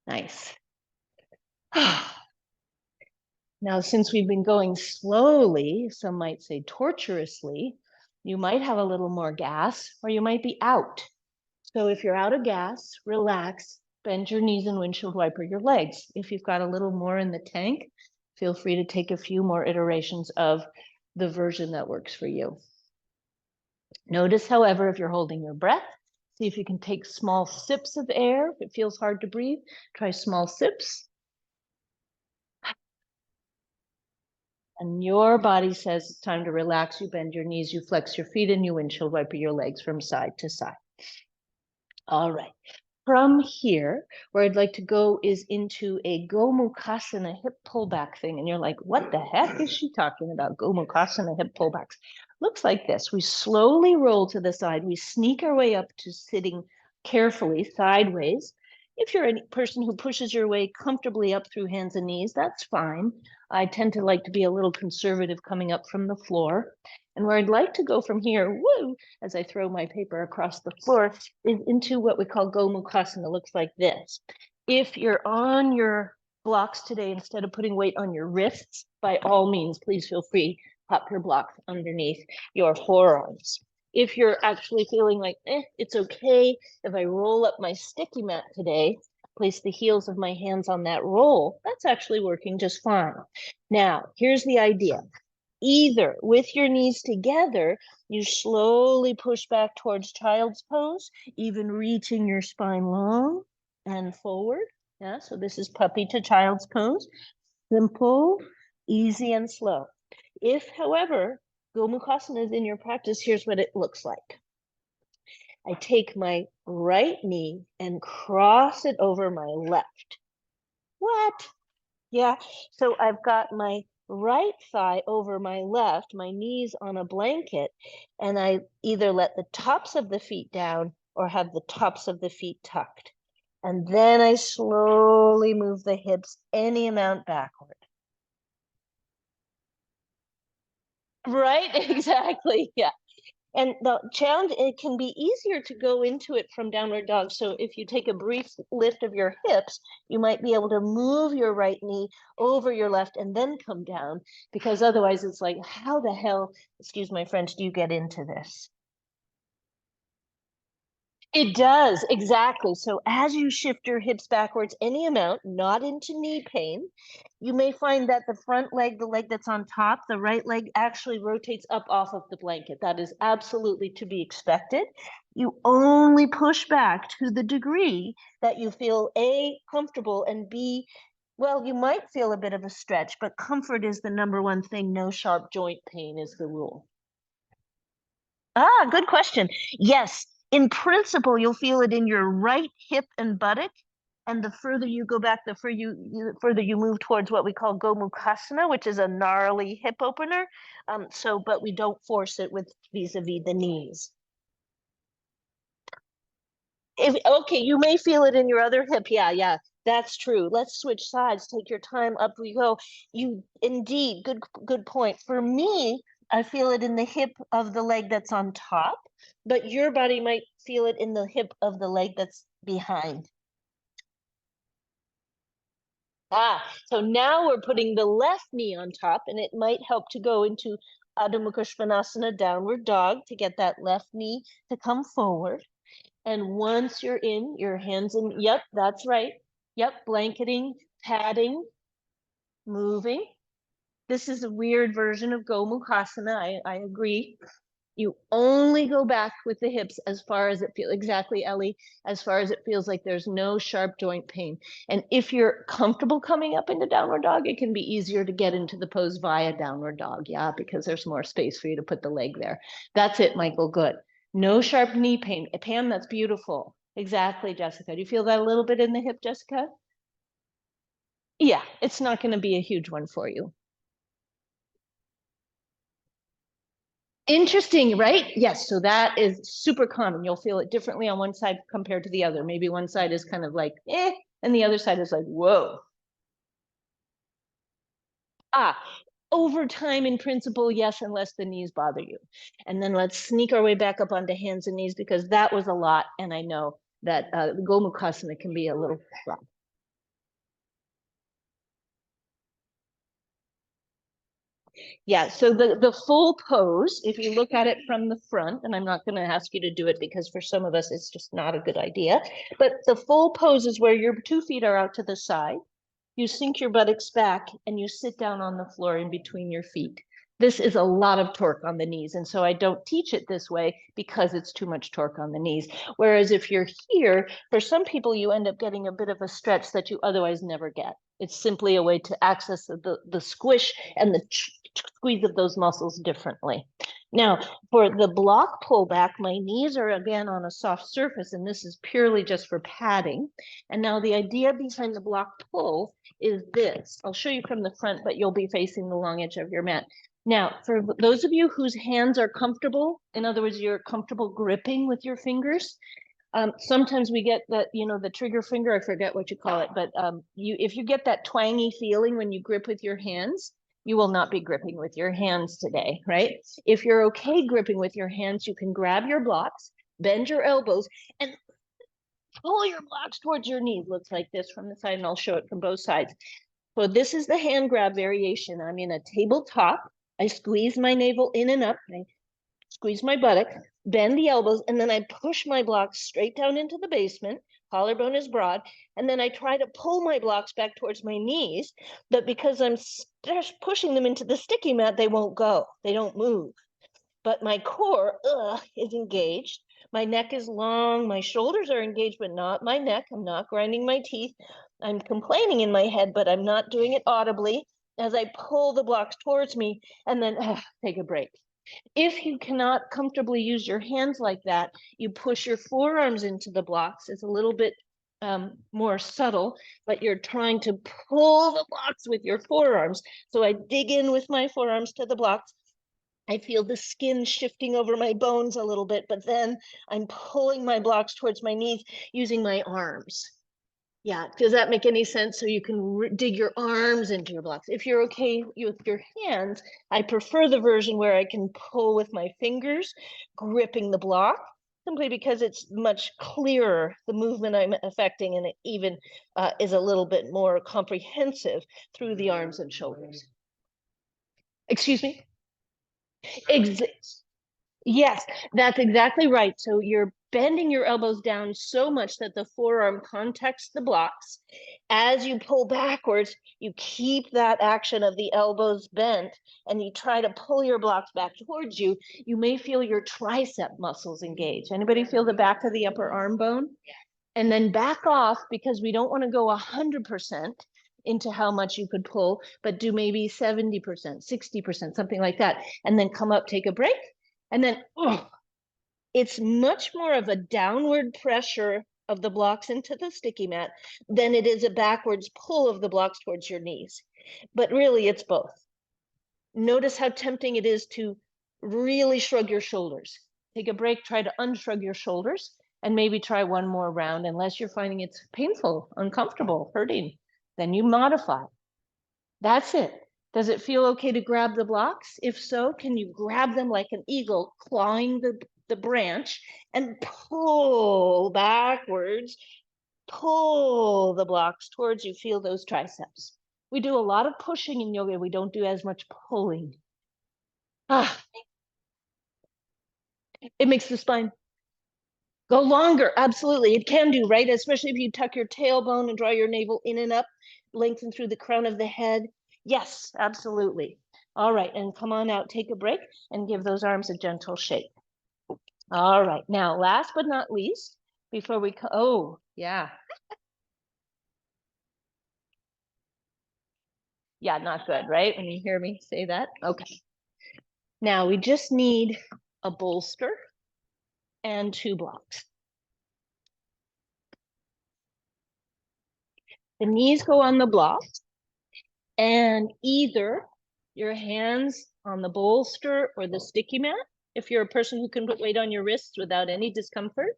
Nice. Now, since we've been going slowly, some might say tortuously, you might have a little more gas or you might be out. So if you're out of gas, relax, bend your knees and windshield wiper your legs. If you've got a little more in the tank, feel free to take a few more iterations of the version that works for you. Notice, however, if you're holding your breath, see if you can take small sips of air. If it feels hard to breathe, try small sips. And your body says it's time to relax. You bend your knees, you flex your feet, and you windshield wiper your legs from side to side. All right. From here, where I'd like to go is into a Gomukhasana hip pullback thing. And you're like, what the heck is she talking about? Gomukhasana hip pullbacks. Looks like this. We slowly roll to the side. We sneak our way up to sitting carefully sideways. If you're a person who pushes your way comfortably up through hands and knees, that's fine. I tend to like to be a little conservative coming up from the floor. And where I'd like to go from here, woo, as I throw my paper across the floor, is into what we call Gomukhasana. It looks like this. If you're on your blocks today, instead of putting weight on your wrists, by all means, please feel free, pop your blocks underneath your forearms. If you're actually feeling like, it's okay if I roll up my sticky mat today, place the heels of my hands on that roll, that's actually working just fine. Now, here's the idea. Either with your knees together, you slowly push back towards child's pose, even reaching your spine long and forward. Yeah, so this is puppy to child's pose. Simple, easy, and slow. If, however, Gomukhasana is in your practice, here's what it looks like. I take my right knee and cross it over my left. What? Yeah, so I've got my right thigh over my left, my knees on a blanket, and I either let the tops of the feet down or have the tops of the feet tucked. And then I slowly move the hips any amount backward. Right? Exactly. Yeah. And the challenge, it can be easier to go into it from downward dog. So if you take a brief lift of your hips, you might be able to move your right knee over your left and then come down, because otherwise it's like, how the hell, excuse my French, do you get into this? It does, exactly. So as you shift your hips backwards any amount, not into knee pain, you may find that the front leg, the leg that's on top, the right leg actually rotates up off of the blanket. That is absolutely to be expected. You only push back to the degree that you feel A, comfortable, and B, well, you might feel a bit of a stretch, but comfort is the number one thing. No sharp joint pain is the rule. Ah, good question. Yes, in principle, you'll feel it in your right hip and buttock. And the further you go back, the further you move towards what we call Gomukhasana, which is a gnarly hip opener. But we don't force it with vis-a-vis the knees. If okay, you may feel it in your other hip. Yeah, yeah, that's true. Let's switch sides. Take your time. Up we go. You indeed, good point. For me, I feel it in the hip of the leg that's on top, but your body might feel it in the hip of the leg that's behind. Ah, so now we're putting the left knee on top, and it might help to go into Adho Mukha Svanasana, downward dog, to get that left knee to come forward. And once you're in, your hands in, yep, that's right. Yep, blanketing, padding, moving. This is a weird version of Gomukhasana. I agree. You only go back with the hips as far as it feels, exactly, Ellie, as far as it feels like there's no sharp joint pain. And if you're comfortable coming up into downward dog, it can be easier to get into the pose via downward dog. Yeah, because there's more space for you to put the leg there. That's it, Michael. Good. No sharp knee pain. Pam, that's beautiful. Exactly, Jessica. Do you feel that a little bit in the hip, Jessica? Yeah, it's not going to be a huge one for you. Interesting, right? Yes, so that is super common. You'll feel it differently on one side compared to the other. Maybe one side is kind of like, and the other side is like, whoa. Ah, over time, in principle, yes, unless the knees bother you. And then let's sneak our way back up onto hands and knees because that was a lot. And I know that Gomukhasana can be a little rough. Yeah, so the full pose, if you look at it from the front, and I'm not going to ask you to do it because for some of us it's just not a good idea, but the full pose is where your 2 feet are out to the side. You sink your buttocks back and you sit down on the floor in between your feet. This is a lot of torque on the knees. And so I don't teach it this way because it's too much torque on the knees. Whereas if you're here, for some people, you end up getting a bit of a stretch that you otherwise never get. It's simply a way to access the squish and the squeeze of those muscles differently. Now, for the block pullback, my knees are again on a soft surface, and this is purely just for padding. And now the idea behind the block pull is this. I'll show you from the front, but you'll be facing the long edge of your mat. Now, for those of you whose hands are comfortable, in other words, you're comfortable gripping with your fingers, sometimes we get that, the trigger finger, I forget what you call it, but if you get that twangy feeling when you grip with your hands, you will not be gripping with your hands today, right? If you're okay gripping with your hands, you can grab your blocks, bend your elbows, and pull your blocks towards your knees. Looks like this from the side, and I'll show it from both sides. So this is the hand grab variation. I'm in a tabletop. I squeeze my navel in and up. I squeeze my buttock, bend the elbows, and then I push my blocks straight down into the basement. Collarbone is broad. And then I try to pull my blocks back towards my knees. But because I'm pushing them into the sticky mat, they won't go. They don't move. But my core is engaged. My neck is long. My shoulders are engaged, but not my neck. I'm not grinding my teeth. I'm complaining in my head, but I'm not doing it audibly as I pull the blocks towards me and then take a break. If you cannot comfortably use your hands like that, you push your forearms into the blocks. It's a little bit more subtle, but you're trying to pull the blocks with your forearms. So I dig in with my forearms to the blocks. I feel the skin shifting over my bones a little bit, but then I'm pulling my blocks towards my knees using my arms. Yeah, does that make any sense? So you can dig your arms into your blocks. If you're okay with your hands, I prefer the version where I can pull with my fingers, gripping the block, simply because it's much clearer, the movement I'm affecting, and it even is a little bit more comprehensive through the arms and shoulders. Excuse me? Yes, that's exactly right. So you're bending your elbows down so much that the forearm contacts the blocks. As you pull backwards, you keep that action of the elbows bent and you try to pull your blocks back towards you. You may feel your tricep muscles engage. Anybody feel the back of the upper arm bone? And then back off because we don't want to go 100% into how much you could pull, but do maybe 70%, 60%, something like that. And then come up, take a break. And then, oh, it's much more of a downward pressure of the blocks into the sticky mat than it is a backwards pull of the blocks towards your knees. But really, it's both. Notice how tempting it is to really shrug your shoulders. Take a break, try to unshrug your shoulders, and maybe try one more round. Unless you're finding it's painful, uncomfortable, hurting, then you modify. That's it. Does it feel okay to grab the blocks? If so, can you grab them like an eagle, clawing the branch and pull backwards, pull the blocks towards you, feel those triceps. We do a lot of pushing in yoga. We don't do as much pulling. It makes the spine go longer. Absolutely. It can do, right? Especially if you tuck your tailbone and draw your navel in and up, lengthen through the crown of the head. Yes, absolutely. All right. And come on out, take a break and give those arms a gentle shake. All right. Now, last but not least, before we, oh, yeah. Yeah, not good, right? When you hear me say that. Okay. Now we just need a bolster and 2 blocks. The knees go on the blocks, and either your hands on the bolster or the sticky mat, if you're a person who can put weight on your wrists without any discomfort.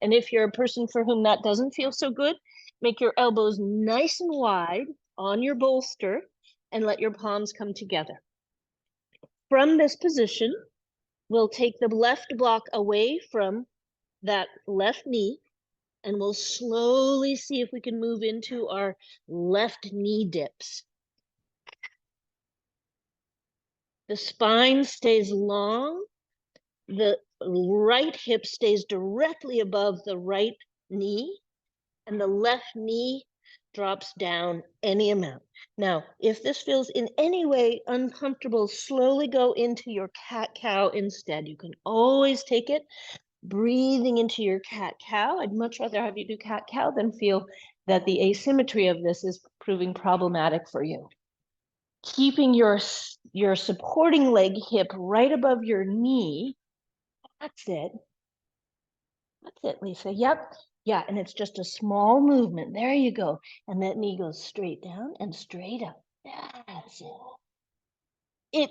And if you're a person for whom that doesn't feel so good, make your elbows nice and wide on your bolster and let your palms come together. From this position, we'll take the left block away from that left knee, and we'll slowly see if we can move into our left knee dips. The spine stays long. The right hip stays directly above the right knee, and the left knee drops down any amount. Now, if this feels in any way uncomfortable, slowly go into your cat-cow instead. You can always take it breathing into your cat-cow. I'd much rather have you do cat-cow than feel that the asymmetry of this is proving problematic for you. Keeping your supporting leg hip right above your knee. That's it. That's it, Lisa. Yep. Yeah, and it's just a small movement. There you go. And that knee goes straight down and straight up. That's it.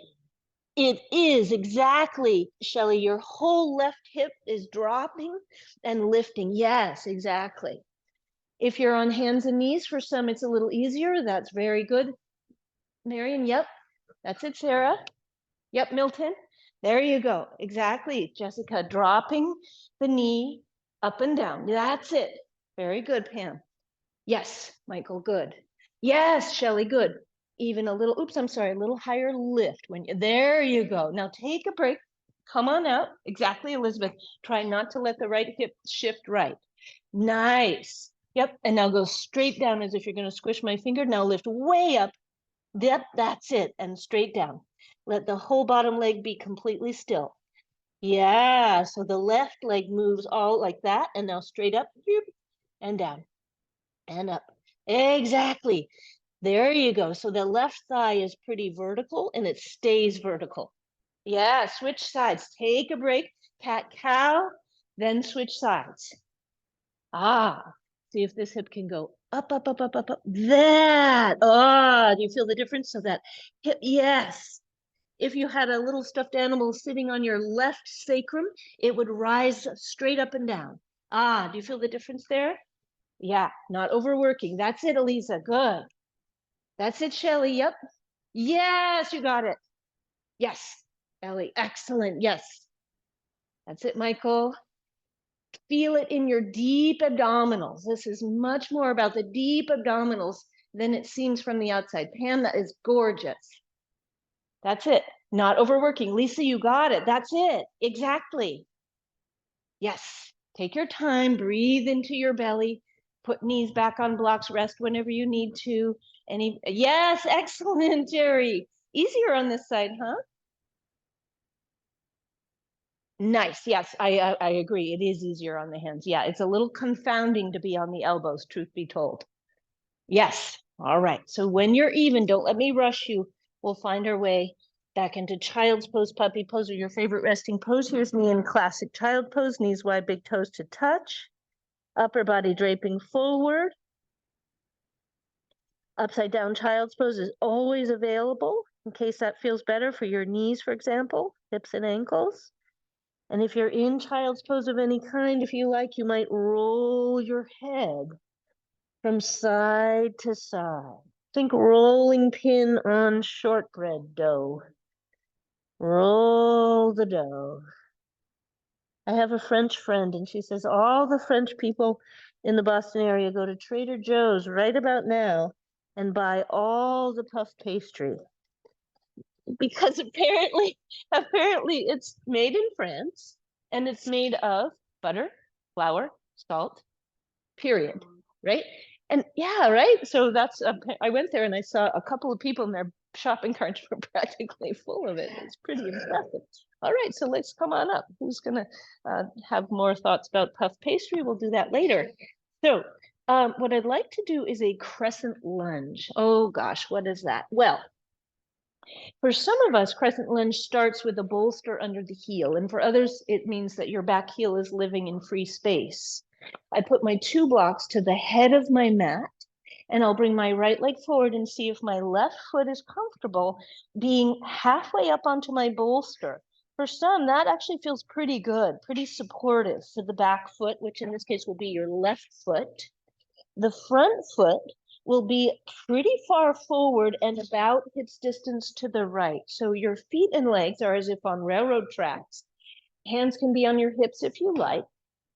It is exactly, Shelley. Your whole left hip is dropping and lifting. Yes, exactly. If you're on hands and knees, for some, it's a little easier. That's very good. Marion, yep. That's it, Sarah. Yep, Milton. There you go. Exactly. Jessica, dropping the knee up and down. That's it. Very good, Pam. Yes, Michael, good. Yes, Shelley, good. Even a little, oops, I'm sorry, a little higher lift. There you go. Now take a break. Come on out. Exactly, Elizabeth. Try not to let the right hip shift right. Nice. Yep. And now go straight down as if you're going to squish my finger. Now lift way up. Yep, that's it. And straight down. Let the whole bottom leg be completely still. Yeah, so the left leg moves all like that, and now straight up, and down, and up. Exactly. There you go. So the left thigh is pretty vertical, and it stays vertical. Yeah, switch sides. Take a break. Cat-cow, then switch sides. Ah, see if this hip can go up, up, up, up, up, up. That. Ah, do you feel the difference? So that hip, yes. If you had a little stuffed animal sitting on your left sacrum, it would rise straight up and down. Ah, do you feel the difference there? Yeah, not overworking. That's it, Elisa. Good. That's it, Shelley. Yep. Yes, you got it. Yes, Ellie. Excellent. Yes. That's it, Michael. Feel it in your deep abdominals. This is much more about the deep abdominals than it seems from the outside. Pam, that is gorgeous. That's it. Not overworking. Lisa, you got it. That's it. Exactly. Yes. Take your time. Breathe into your belly. Put knees back on blocks. Rest whenever you need to. Yes, excellent, Jerry. Easier on this side, huh? Nice. Yes, I agree. It is easier on the hands. Yeah, it's a little confounding to be on the elbows, truth be told. Yes. All right. So when you're even, don't let me rush you. We'll find our way back into child's pose, puppy pose, or your favorite resting pose. Here's me in classic child pose, knees wide, big toes to touch, upper body draping forward. Upside down child's pose is always available in case that feels better for your knees, for example, hips and ankles. And if you're in child's pose of any kind, if you like, you might roll your head from side to side. Think rolling pin on shortbread dough. Roll the dough. I have a French friend, and she says all the French people in the Boston area go to Trader Joe's right about now and buy all the puff pastry because apparently it's made in France and it's made of butter, flour, salt, period, right? And yeah, right. So I went there and I saw a couple of people and their shopping carts were practically full of it. It's pretty impressive. All right, so let's come on up. Who's gonna have more thoughts about puff pastry? We'll do that later. So what I'd like to do is a crescent lunge. Oh gosh, what is that? Well, for some of us, crescent lunge starts with a bolster under the heel, and for others, it means that your back heel is living in free space. I put my 2 blocks to the head of my mat, and I'll bring my right leg forward and see if my left foot is comfortable being halfway up onto my bolster. For some, that actually feels pretty good, pretty supportive for the back foot, which in this case will be your left foot. The front foot will be pretty far forward and about hips distance to the right. So your feet and legs are as if on railroad tracks. Hands can be on your hips if you like.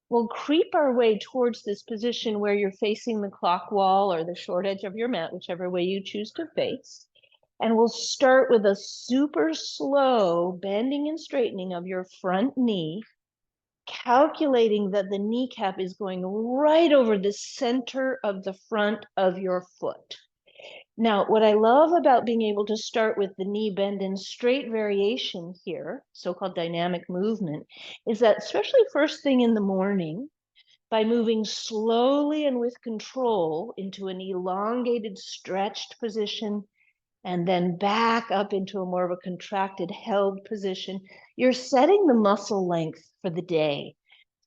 We'll creep our way towards this position where you're facing the clock wall or the short edge of your mat, whichever way you choose to face. And we'll start with a super slow bending and straightening of your front knee, calculating that the kneecap is going right over the center of the front of your foot. Now, what I love about being able to start with the knee bend and straight variation here, so-called dynamic movement, is that especially first thing in the morning, by moving slowly and with control into an elongated, stretched position, and then back up into a more of a contracted, held position, you're setting the muscle length for the day.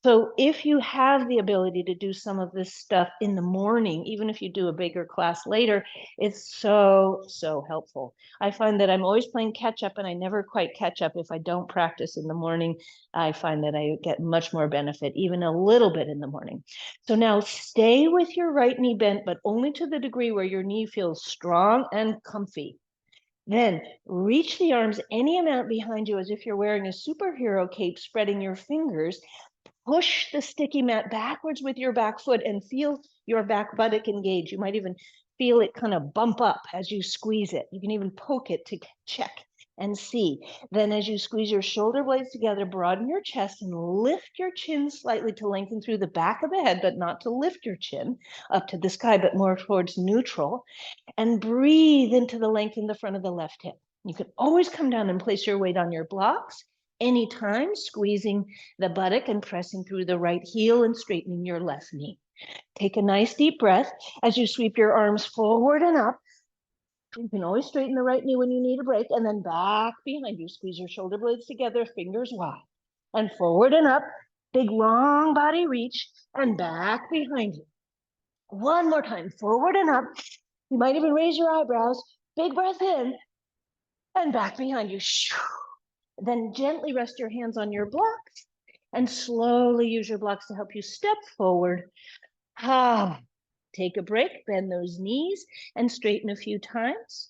So if you have the ability to do some of this stuff in the morning, even if you do a bigger class later, it's so, so helpful. I find that I'm always playing catch up and I never quite catch up if I don't practice in the morning. I find that I get much more benefit, even a little bit in the morning. So now stay with your right knee bent, but only to the degree where your knee feels strong and comfy. Then reach the arms any amount behind you as if you're wearing a superhero cape, spreading your fingers. Push the sticky mat backwards with your back foot and feel your back buttock engage. You might even feel it kind of bump up as you squeeze it. You can even poke it to check and see. Then as you squeeze your shoulder blades together, broaden your chest and lift your chin slightly to lengthen through the back of the head, but not to lift your chin up to the sky, but more towards neutral. And breathe into the length in the front of the left hip. You can always come down and place your weight on your blocks anytime, squeezing the buttock and pressing through the right heel and straightening your left knee. Take a nice deep breath as you sweep your arms forward and up. You can always straighten the right knee when you need a break, and then back behind you. Squeeze your shoulder blades together, fingers wide, and forward and up. Big long body reach, and back behind you. One more time, forward and up. You might even raise your eyebrows. Big breath in, and back behind you. Then gently rest your hands on your blocks and slowly use your blocks to help you step forward. Take a break, bend those knees and straighten a few times.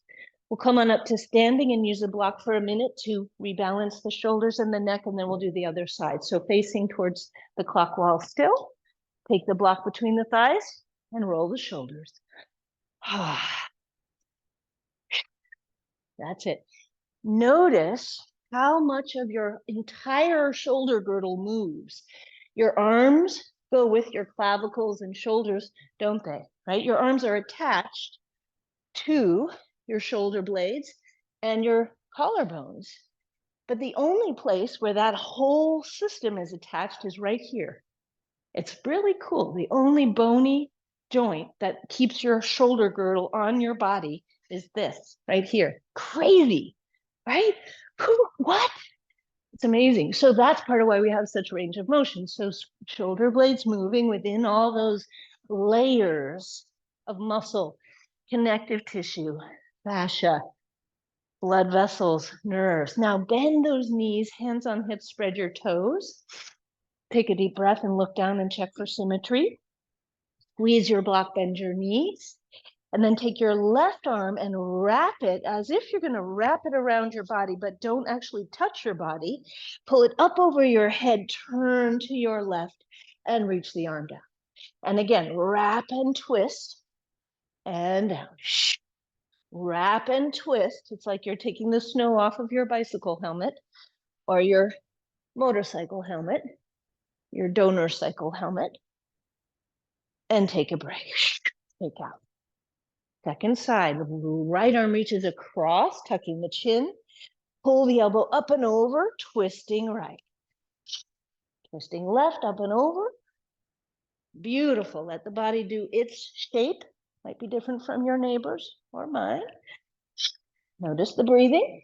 We'll come on up to standing and use a block for a minute to rebalance the shoulders and the neck, and then we'll do the other side. So facing towards the clock wall still, take the block between the thighs and roll the shoulders. That's it. Notice how much of your entire shoulder girdle moves. Your arms go with your clavicles and shoulders, don't they? Right? Your arms are attached to your shoulder blades and your collarbones. But the only place where that whole system is attached is right here. It's really cool. The only bony joint that keeps your shoulder girdle on your body is this right here. Crazy, right? What? It's amazing. So that's part of why we have such range of motion. So shoulder blades moving within all those layers of muscle, connective tissue, fascia, blood vessels, nerves. Now bend those knees, hands on hips, spread your toes. Take a deep breath and look down and check for symmetry. Squeeze your block, bend your knees. And then take your left arm and wrap it as if you're going to wrap it around your body, but don't actually touch your body. Pull it up over your head, turn to your left, and reach the arm down. And again, wrap and twist, and down. Wrap and twist. It's like you're taking the snow off of your bicycle helmet or your motorcycle helmet, your donor cycle helmet, and take a break. Take out. Second side, the right arm reaches across, tucking the chin. Pull the elbow up and over, twisting right. Twisting left, up and over. Beautiful. Let the body do its shape. Might be different from your neighbors or mine. Notice the breathing.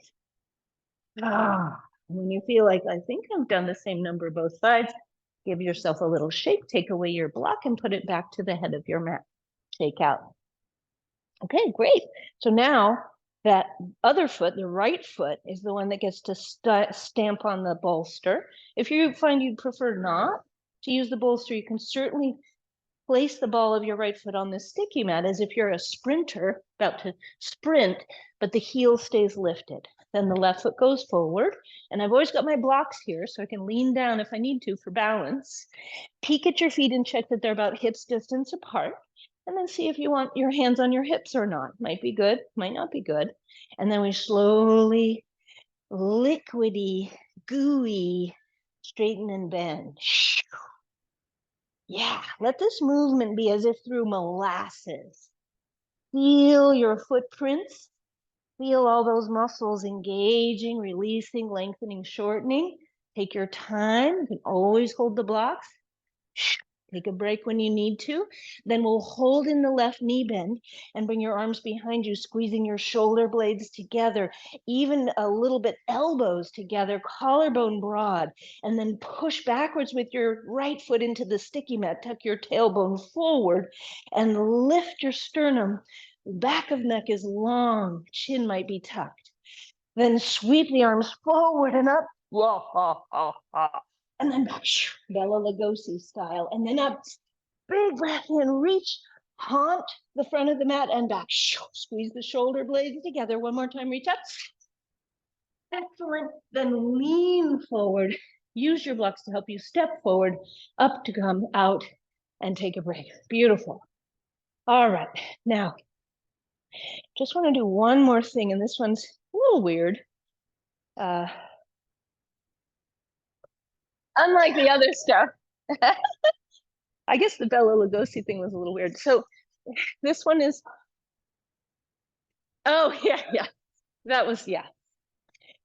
When you feel like, I think I've done the same number both sides, give yourself a little shake, take away your block and put it back to the head of your mat. Shake out. Okay, great. So now that other foot, the right foot, is the one that gets to stamp on the bolster. If you find you'd prefer not to use the bolster, you can certainly place the ball of your right foot on the sticky mat as if you're a sprinter about to sprint, but the heel stays lifted. Then the left foot goes forward. And I've always got my blocks here so I can lean down if I need to for balance. Peek at your feet and check that they're about hips distance apart. And then see if you want your hands on your hips or not. Might be good, might not be good. And then we slowly, liquidy, gooey, straighten and bend. Yeah, let this movement be as if through molasses. Feel your footprints. Feel all those muscles engaging, releasing, lengthening, shortening. Take your time. You can always hold the blocks. Take a break when you need to. Then we'll hold in the left knee bend and bring your arms behind you, squeezing your shoulder blades together, even a little bit elbows together, collarbone broad, and then push backwards with your right foot into the sticky mat. Tuck your tailbone forward and lift your sternum. Back of neck is long, chin might be tucked. Then sweep the arms forward and up. And then back, Bella Lugosi style. And then up, big breath in, reach, haunt the front of the mat and back. Squeeze the shoulder blades together. One more time, reach up. Excellent. Then lean forward. Use your blocks to help you step forward, up to come out and take a break. Beautiful. All right. Now, just want to do one more thing, and this one's a little weird. Unlike the other stuff. I guess the Bella Lugosi thing was a little weird. So this one is, oh yeah. That was, yeah.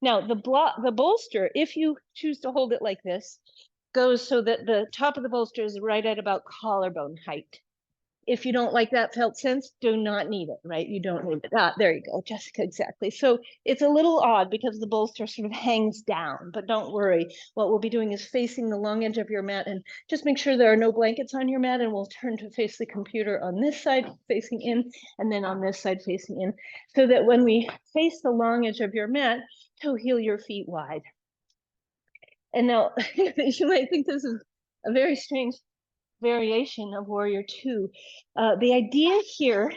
Now the bolster, if you choose to hold it like this, goes so that the top of the bolster is right at about collarbone height. If you don't like that felt sense, do not need it, right? You don't need it. There you go, Jessica, exactly. So it's a little odd because the bolster sort of hangs down, but don't worry. What we'll be doing is facing the long edge of your mat, and just make sure there are no blankets on your mat, and we'll turn to face the computer on this side facing in, and then on this side facing in, so that when we face the long edge of your mat, toe heel your feet wide. And now you might think this is a very strange variation of Warrior Two. The idea here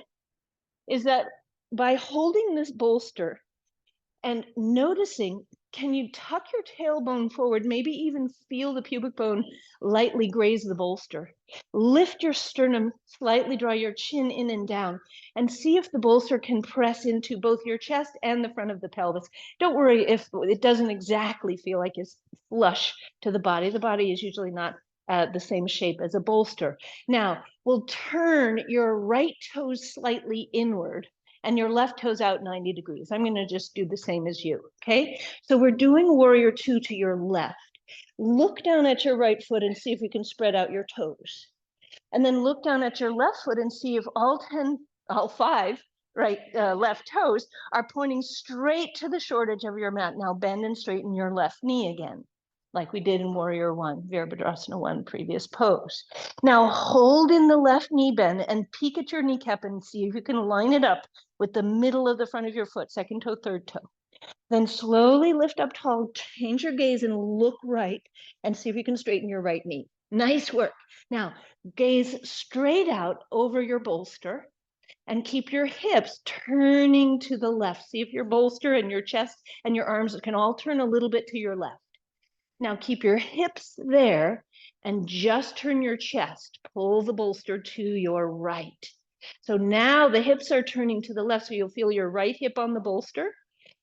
is that by holding this bolster And noticing, can you tuck your tailbone forward, maybe even feel the pubic bone lightly graze the bolster. Lift your sternum, slightly draw your chin in and down, and see if the bolster can press into both your chest and the front of the pelvis. Don't worry if it doesn't exactly feel like it's flush to the body. The body is usually not the same shape as a bolster. Now, we'll turn your right toes slightly inward and your left toes out 90 degrees. I'm going to just do the same as you, okay? So we're doing warrior two to your left. Look down at your right foot and see if you can spread out your toes. And then look down at your left foot and see if all five left toes are pointing straight to the short edge of your mat. Now bend and straighten your left knee again, like we did in Warrior One, Virabhadrasana One, previous pose. Now hold in the left knee bend and peek at your kneecap and see if you can line it up with the middle of the front of your foot, second toe, third toe. Then slowly lift up tall, change your gaze and look right and see if you can straighten your right knee. Nice work. Now, gaze straight out over your bolster and keep your hips turning to the left. See if your bolster and your chest and your arms can all turn a little bit to your left. Now keep your hips there and just turn your chest. Pull the bolster to your right. So now the hips are turning to the left, so you'll feel your right hip on the bolster,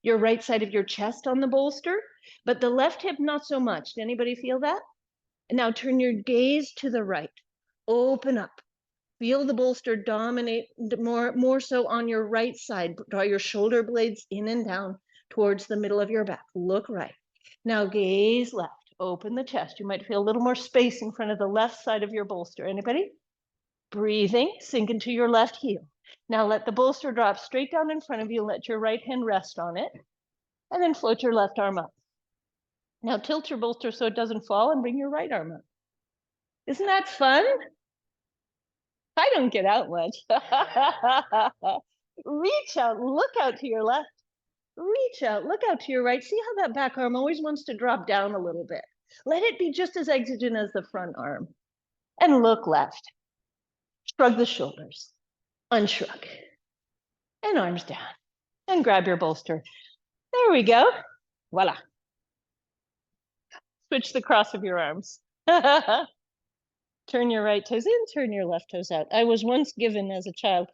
your right side of your chest on the bolster, but the left hip not so much. Did anybody feel that? And now turn your gaze to the right. Open up. Feel the bolster dominate more so on your right side. Draw your shoulder blades in and down towards the middle of your back. Look right. Now gaze left. Open the chest. You might feel a little more space in front of the left side of your bolster. Anybody? Breathing, sink into your left heel. Now let the bolster drop straight down in front of you. Let your right hand rest on it. And then float your left arm up. Now tilt your bolster so it doesn't fall and bring your right arm up. Isn't that fun? I don't get out much. Reach out, look out to your left. Reach out, look out to your right. See how that back arm always wants to drop down a little bit. Let it be just as exigent as the front arm. And look left. Shrug the shoulders. Unshrug. And arms down. And grab your bolster. There we go. Voila. Switch the cross of your arms. Turn your right toes in, turn your left toes out. I was once given as a child,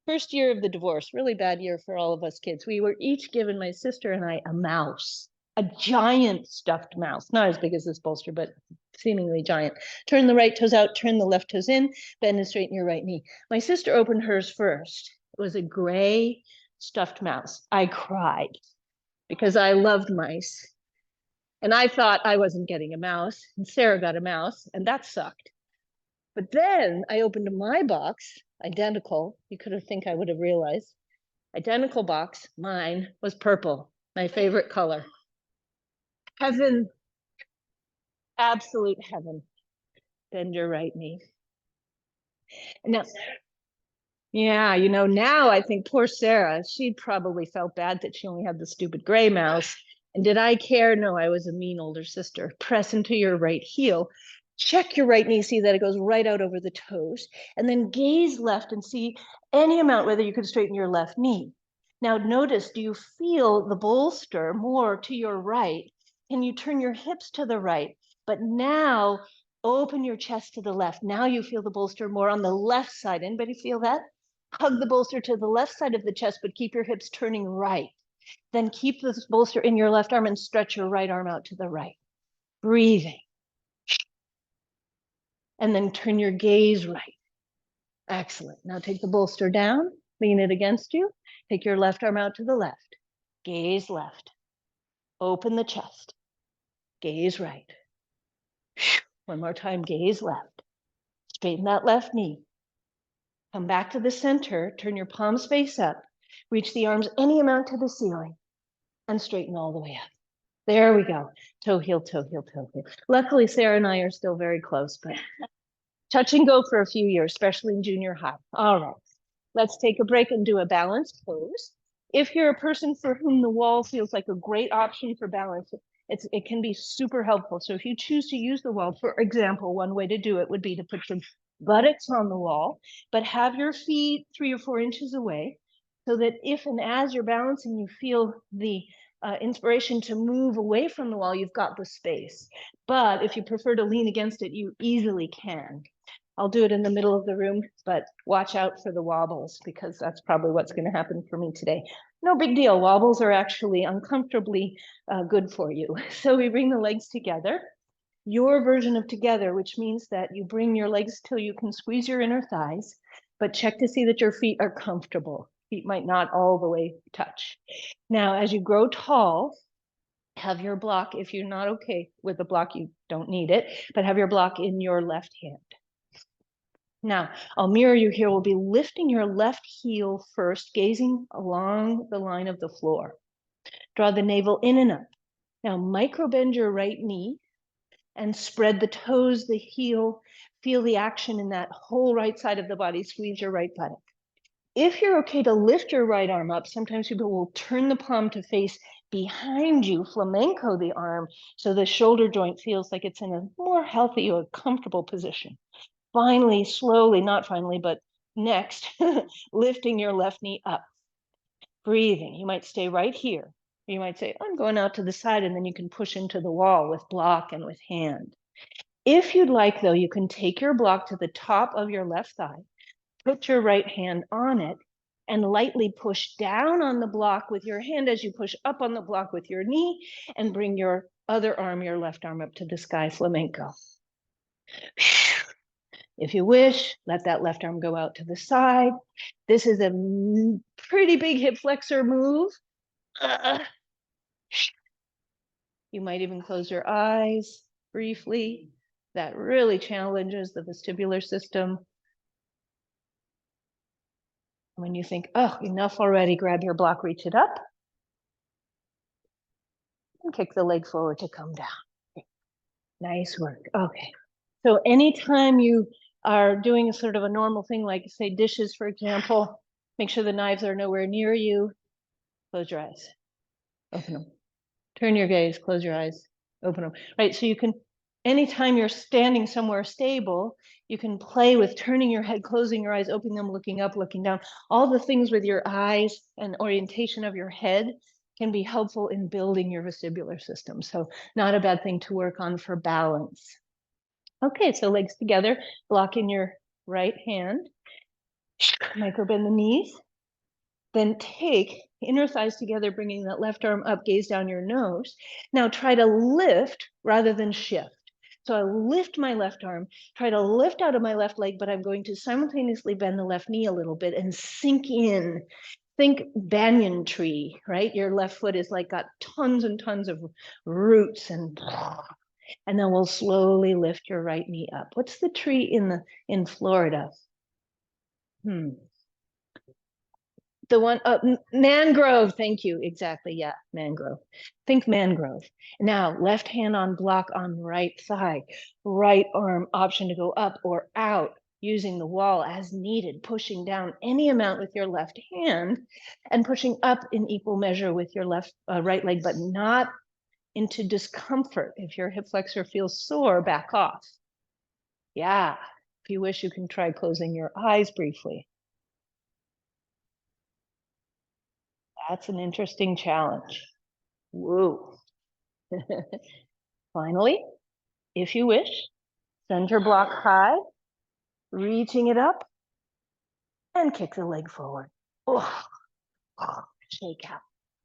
first year of the divorce, really bad year for all of us kids. We were each given, my sister and I, a mouse, a giant stuffed mouse, not as big as this bolster, but seemingly giant. Turn the right toes out, turn the left toes in, bend and straighten your right knee. My sister opened hers first. It was a gray stuffed mouse. I cried because I loved mice. And I thought I wasn't getting a mouse, and Sarah got a mouse, and that sucked. But then I opened my box, identical. You could have think I would have realized. Identical box, mine was purple, my favorite color. Heaven, absolute heaven. Bend your right knee. Now, yeah, now I think poor Sarah, she probably felt bad that she only had the stupid gray mouse. And did I care? No, I was a mean older sister. Press into your right heel. Check your right knee, see that it goes right out over the toes, and then gaze left and see any amount whether you can straighten your left knee. Now notice, do you feel the bolster more to your right? Can you turn your hips to the right? But now open your chest to the left. Now you feel the bolster more on the left side. Anybody feel that? Hug the bolster to the left side of the chest, but keep your hips turning right. Then keep this bolster in your left arm and stretch your right arm out to the right. Breathing. And then turn your gaze right. Excellent. Now take the bolster down, lean it against you. Take your left arm out to the left. Gaze left. Open the chest. Gaze right. One more time, gaze left. Straighten that left knee. Come back to the center, turn your palms face up. Reach the arms any amount to the ceiling and straighten all the way up. There we go. Toe, heel, toe, heel, toe, heel. Luckily, Sarah and I are still very close, but touch and go for a few years, especially in junior high. All right, let's take a break and do a balanced pose. If you're a person for whom the wall feels like a great option for balance, it can be super helpful. So if you choose to use the wall, for example, one way to do it would be to put your buttocks on the wall, but have your feet 3 or 4 inches away so that if and as you're balancing, you feel the inspiration to move away from the wall, you've got the space. But if you prefer to lean against it, you easily can. I'll do it in the middle of the room, but watch out for the wobbles because that's probably what's going to happen for me today. No big deal. Wobbles are actually uncomfortably good for you. So we bring the legs together. Your version of together, which means that you bring your legs till you can squeeze your inner thighs, but check to see that your feet are comfortable. Feet might not all the way touch. Now, as you grow tall, have your block. If you're not okay with the block, you don't need it, but have your block in your left hand. Now, I'll mirror you here. We'll be lifting your left heel first, gazing along the line of the floor. Draw the navel in and up. Now, micro bend your right knee and spread the toes, the heel. Feel the action in that whole right side of the body. Squeeze your right buttock. If you're okay to lift your right arm up, sometimes people will turn the palm to face behind you, flamenco the arm, so the shoulder joint feels like it's in a more healthy or comfortable position. Finally, slowly, not finally, but next, lifting your left knee up. Breathing. You might stay right here. You might say, I'm going out to the side, and then you can push into the wall with block and with hand. If you'd like, though, you can take your block to the top of your left thigh, put your right hand on it, and lightly push down on the block with your hand as you push up on the block with your knee, and bring your other arm, your left arm, up to the sky, flamenco. If you wish, let that left arm go out to the side. This is a pretty big hip flexor move. You might even close your eyes briefly. That really challenges the vestibular system. When you think, oh, enough already, grab your block, reach it up, and kick the leg forward to come down. Nice work. Okay. So anytime you are doing a sort of a normal thing, like say dishes, for example, make sure the knives are nowhere near you. Close your eyes, open them. Turn your gaze, close your eyes, open them. Right, so you can, anytime you're standing somewhere stable, you can play with turning your head, closing your eyes, opening them, looking up, looking down. All the things with your eyes and orientation of your head can be helpful in building your vestibular system. So not a bad thing to work on for balance. Okay, so legs together, block in your right hand, micro bend the knees, then take inner thighs together, bringing that left arm up, gaze down your nose. Now try to lift rather than shift. So I lift my left arm, try to lift out of my left leg, but I'm going to simultaneously bend the left knee a little bit and sink in. Think banyan tree, right? Your left foot is like got tons and tons of roots, and then we'll slowly lift your right knee up. What's the tree in Florida? The one, mangrove, thank you, exactly, yeah, mangrove. Think mangrove. Now, left hand on block on right thigh, right arm option to go up or out, using the wall as needed, pushing down any amount with your left hand, and pushing up in equal measure with your right leg, but not into discomfort. If your hip flexor feels sore, back off. Yeah, if you wish, you can try closing your eyes briefly. That's an interesting challenge. Whoa. Finally, if you wish, send your block high, reaching it up, and kick the leg forward. Oh, shake out.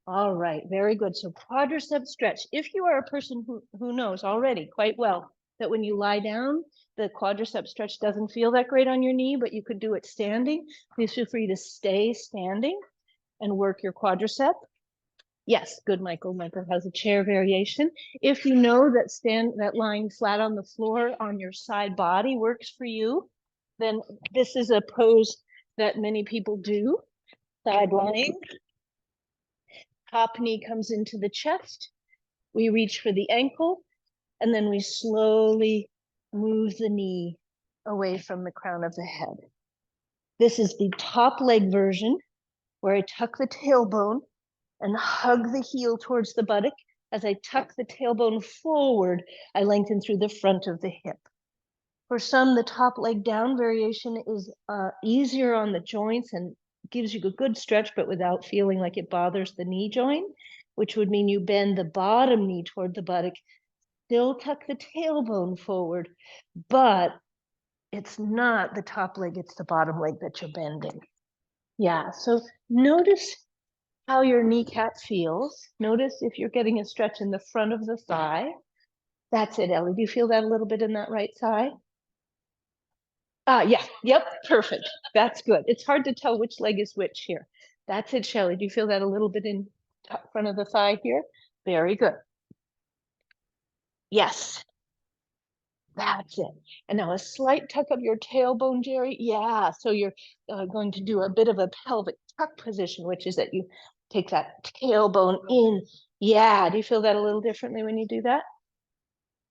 All right, very good. So quadricep stretch. If you are a person who knows already quite well that when you lie down, the quadricep stretch doesn't feel that great on your knee, but you could do it standing, please feel free to stay standing and work your quadricep. Yes, good, Michael. Michael has a chair variation. If you know that lying flat on the floor on your side body works for you, then this is a pose that many people do. Side lying. Top knee comes into the chest. We reach for the ankle, and then we slowly move the knee away from the crown of the head. This is the top leg version, where I tuck the tailbone and hug the heel towards the buttock. As I tuck the tailbone forward, I lengthen through the front of the hip. For some, the top leg down variation is easier on the joints and gives you a good stretch, but without feeling like it bothers the knee joint. which would mean you bend the bottom knee toward the buttock, still tuck the tailbone forward, but it's not the top leg, it's the bottom leg that you're bending. Yeah, so notice how your kneecap feels. Notice if you're getting a stretch in the front of the thigh. That's it, Ellie. Do you feel that a little bit in that right thigh? Yeah, yep, perfect. That's good. It's hard to tell which leg is which here. That's it, Shelley. Do you feel that a little bit in front of the thigh here? Very good. Yes, that's it. And now a slight tuck of your tailbone, Jerry. Yeah, so you're going to do a bit of a pelvic tuck position, which is that you take that tailbone in. Yeah, do you feel that a little differently when you do that?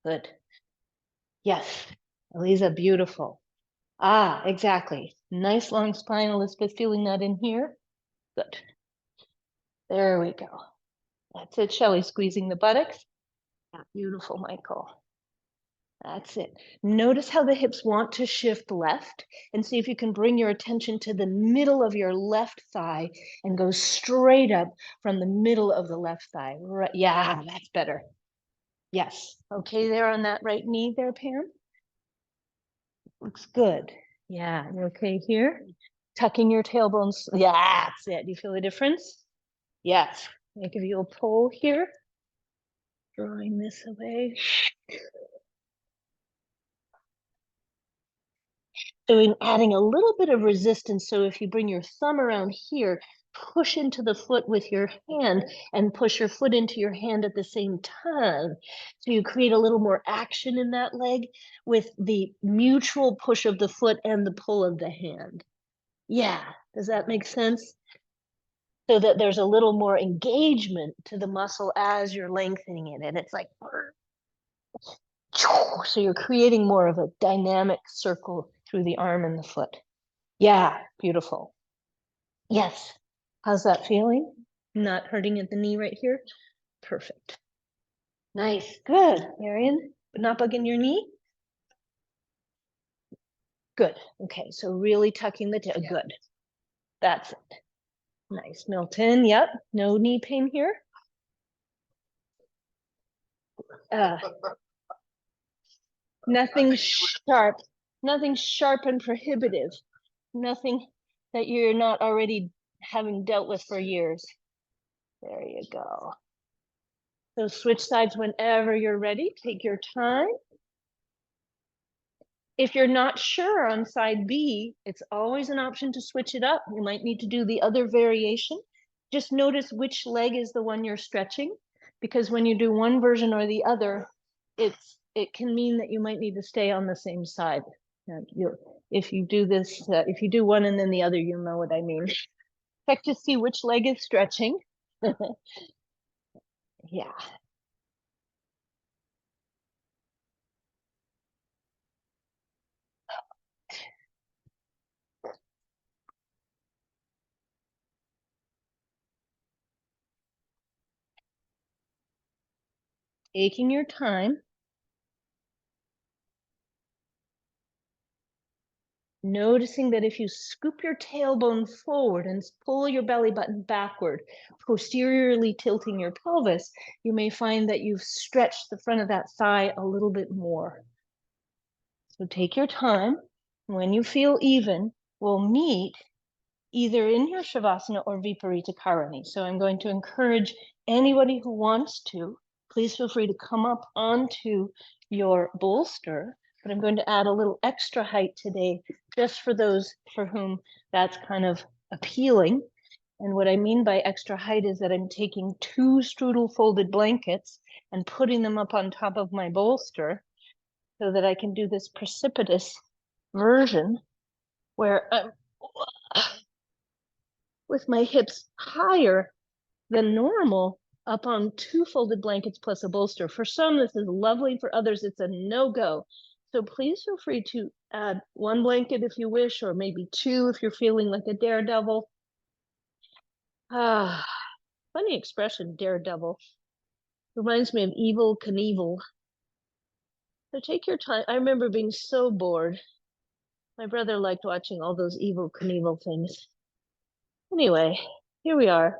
Good. Yes, Eliza, beautiful. Ah, exactly. Nice long spine, Elizabeth, feeling that in here. Good. There we go. That's it, Shelley, squeezing the buttocks. Yeah, beautiful, Michael. That's it. Notice how the hips want to shift left and see if you can bring your attention to the middle of your left thigh and go straight up from the middle of the left thigh. Right. Yeah, that's better. Yes. Okay, there on that right knee there, Pam. Looks good. Yeah, you okay here? Tucking your tailbones. Yeah, that's it. Do you feel the difference? Yes. I give you a pull here. Drawing this away. Doing adding a little bit of resistance. So if you bring your thumb around here, push into the foot with your hand and push your foot into your hand at the same time. So you create a little more action in that leg with the mutual push of the foot and the pull of the hand. Yeah, does that make sense? So that there's a little more engagement to the muscle as you're lengthening it. And it's like, so you're creating more of a dynamic circle through the arm and the foot. Yeah, beautiful. Yes. How's that feeling? Not hurting at the knee right here? Perfect. Nice. Good. Marion, not bugging your knee? Good. Okay, so really tucking the tail. Good. That's it. Nice. Milton, yep. No knee pain here. Uh, nothing sharp. Nothing sharp and prohibitive. Nothing that you're not already having dealt with for years. There you go. So switch sides whenever you're ready. Take your time. If you're not sure on side B, it's always an option to switch it up. You might need to do the other variation. Just notice which leg is the one you're stretching, because when you do one version or the other, it can mean that you might need to stay on the same side. If you do this, if you do one and then the other, you'll know what I mean. Check to see which leg is stretching. Yeah. Taking your time. Noticing that if you scoop your tailbone forward and pull your belly button backward, posteriorly tilting your pelvis, you may find that you've stretched the front of that thigh a little bit more. So take your time. When you feel even, we'll meet either in your Shavasana or Viparita Karani. So I'm going to encourage anybody who wants to, please feel free to come up onto your bolster, but I'm going to add a little extra height today, just for those for whom that's kind of appealing. And what I mean by extra height is that I'm taking 2 strudel folded blankets and putting them up on top of my bolster so that I can do this precipitous version where I'm with my hips higher than normal up on 2 folded blankets plus a bolster. For some, this is lovely. For others, it's a no-go. So please feel free to add 1 blanket if you wish, or maybe 2 if you're feeling like a daredevil. Ah, funny expression, daredevil. Reminds me of Evel Knievel. So take your time. I remember being so bored. My brother liked watching all those Evel Knievel things. Anyway, here we are.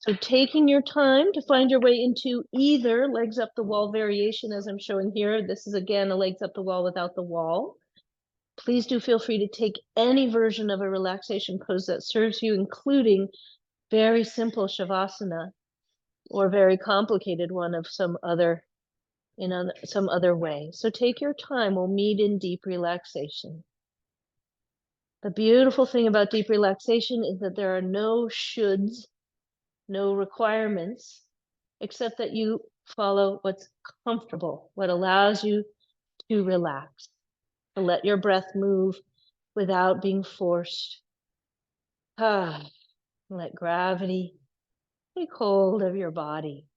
So taking your time to find your way into either legs up the wall variation, as I'm showing here. This is again a legs up the wall without the wall. Please do feel free to take any version of a relaxation pose that serves you, including very simple shavasana or very complicated one of some other some other way. So take your time. We'll meet in deep relaxation. The beautiful thing about deep relaxation is that there are no shoulds, no requirements, except that you follow what's comfortable, what allows you to relax, to let your breath move without being forced. Let gravity take hold of your body.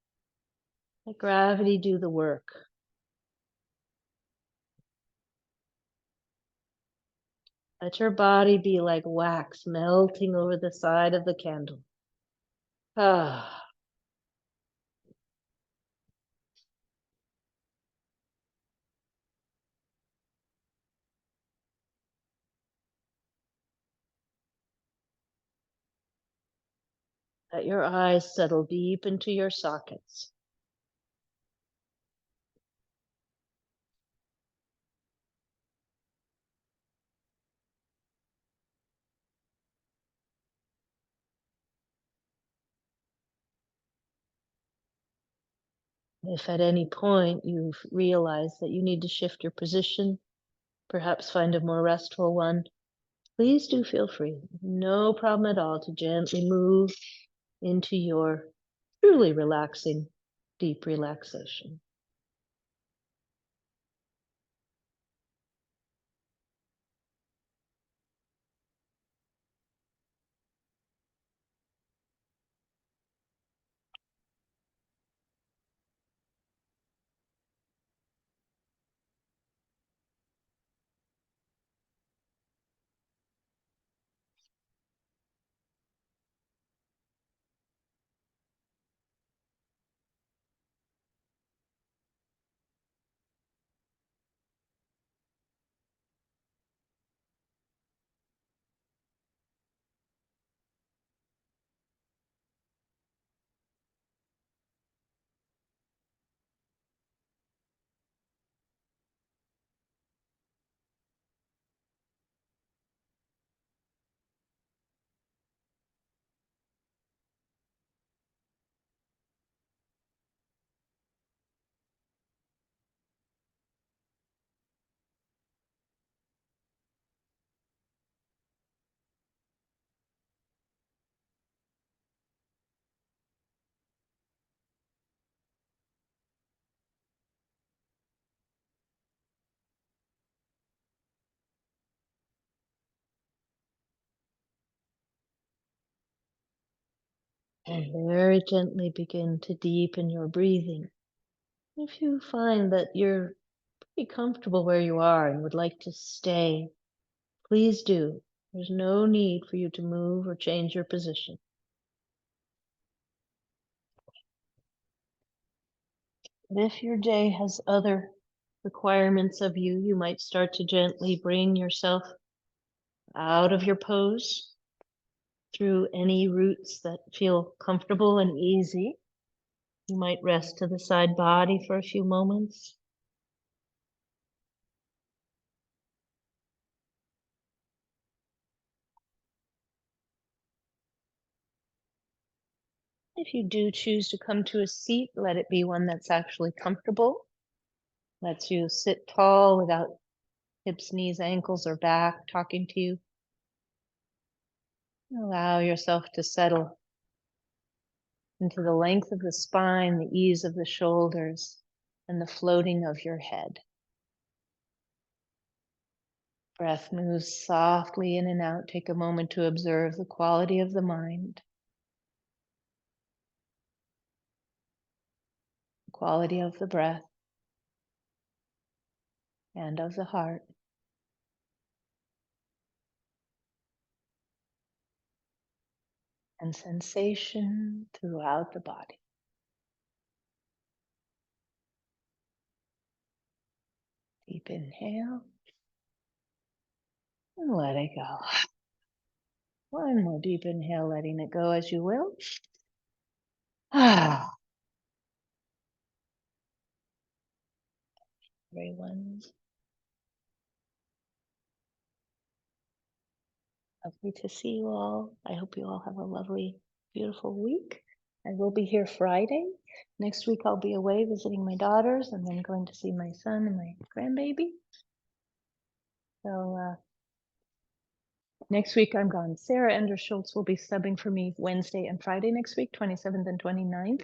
Let gravity do the work. Let your body be like wax melting over the side of the candle. Let your eyes settle deep into your sockets. If at any point you've realized that you need to shift your position, perhaps find a more restful one, please do feel free. No problem at all to gently move into your truly relaxing, deep relaxation. And very gently begin to deepen your breathing. If you find that you're pretty comfortable where you are and would like to stay, please do. There's no need for you to move or change your position. But if your day has other requirements of you, you might start to gently bring yourself out of your pose through any routes that feel comfortable and easy. You might rest to the side body for a few moments. If you do choose to come to a seat, let it be one that's actually comfortable. Lets you sit tall without hips, knees, ankles, or back talking to you. Allow yourself to settle into the length of the spine, the ease of the shoulders, and the floating of your head. Breath moves softly in and out. Take a moment to observe the quality of the mind, the quality of the breath, and of the heart. And sensation throughout the body. Deep inhale and let it go. One more deep inhale, letting it go as you will. Everyone, lovely to see you all. I hope you all have a lovely, beautiful week. I will be here Friday. Next week, I'll be away visiting my daughters and then going to see my son and my grandbaby. So next week, I'm gone. Sarah Ender-Schultz will be subbing for me Wednesday and Friday next week, 27th and 29th.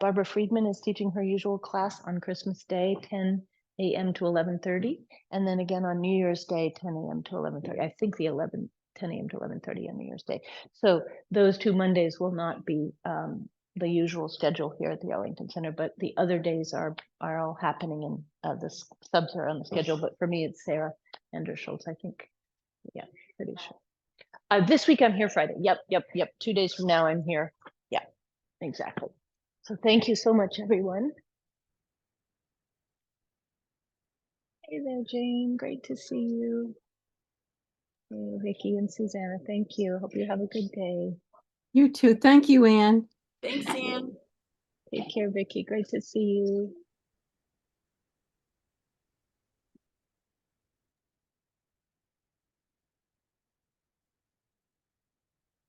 Barbara Friedman is teaching her usual class on Christmas Day, 10 a.m. to 11:30. And then again on New Year's Day, 10 a.m. to 11:30. I think the 10 a.m. to 11:30 on New Year's Day. So those 2 Mondays will not be the usual schedule here at the Arlington Center, but the other days are all happening and the subs are on the schedule. But for me, it's Sarah Ender-Schultz, I think. Yeah, pretty sure. This week I'm here Friday. Yep. 2 days from now I'm here. Yeah, exactly. So thank you so much, everyone. Hey there, Jane. Great to see you. Hey, Vicki and Susanna. Thank you. Hope you have a good day. You too. Thank you, Anne. Thanks, Anne. Take care, Vicki. Great to see you.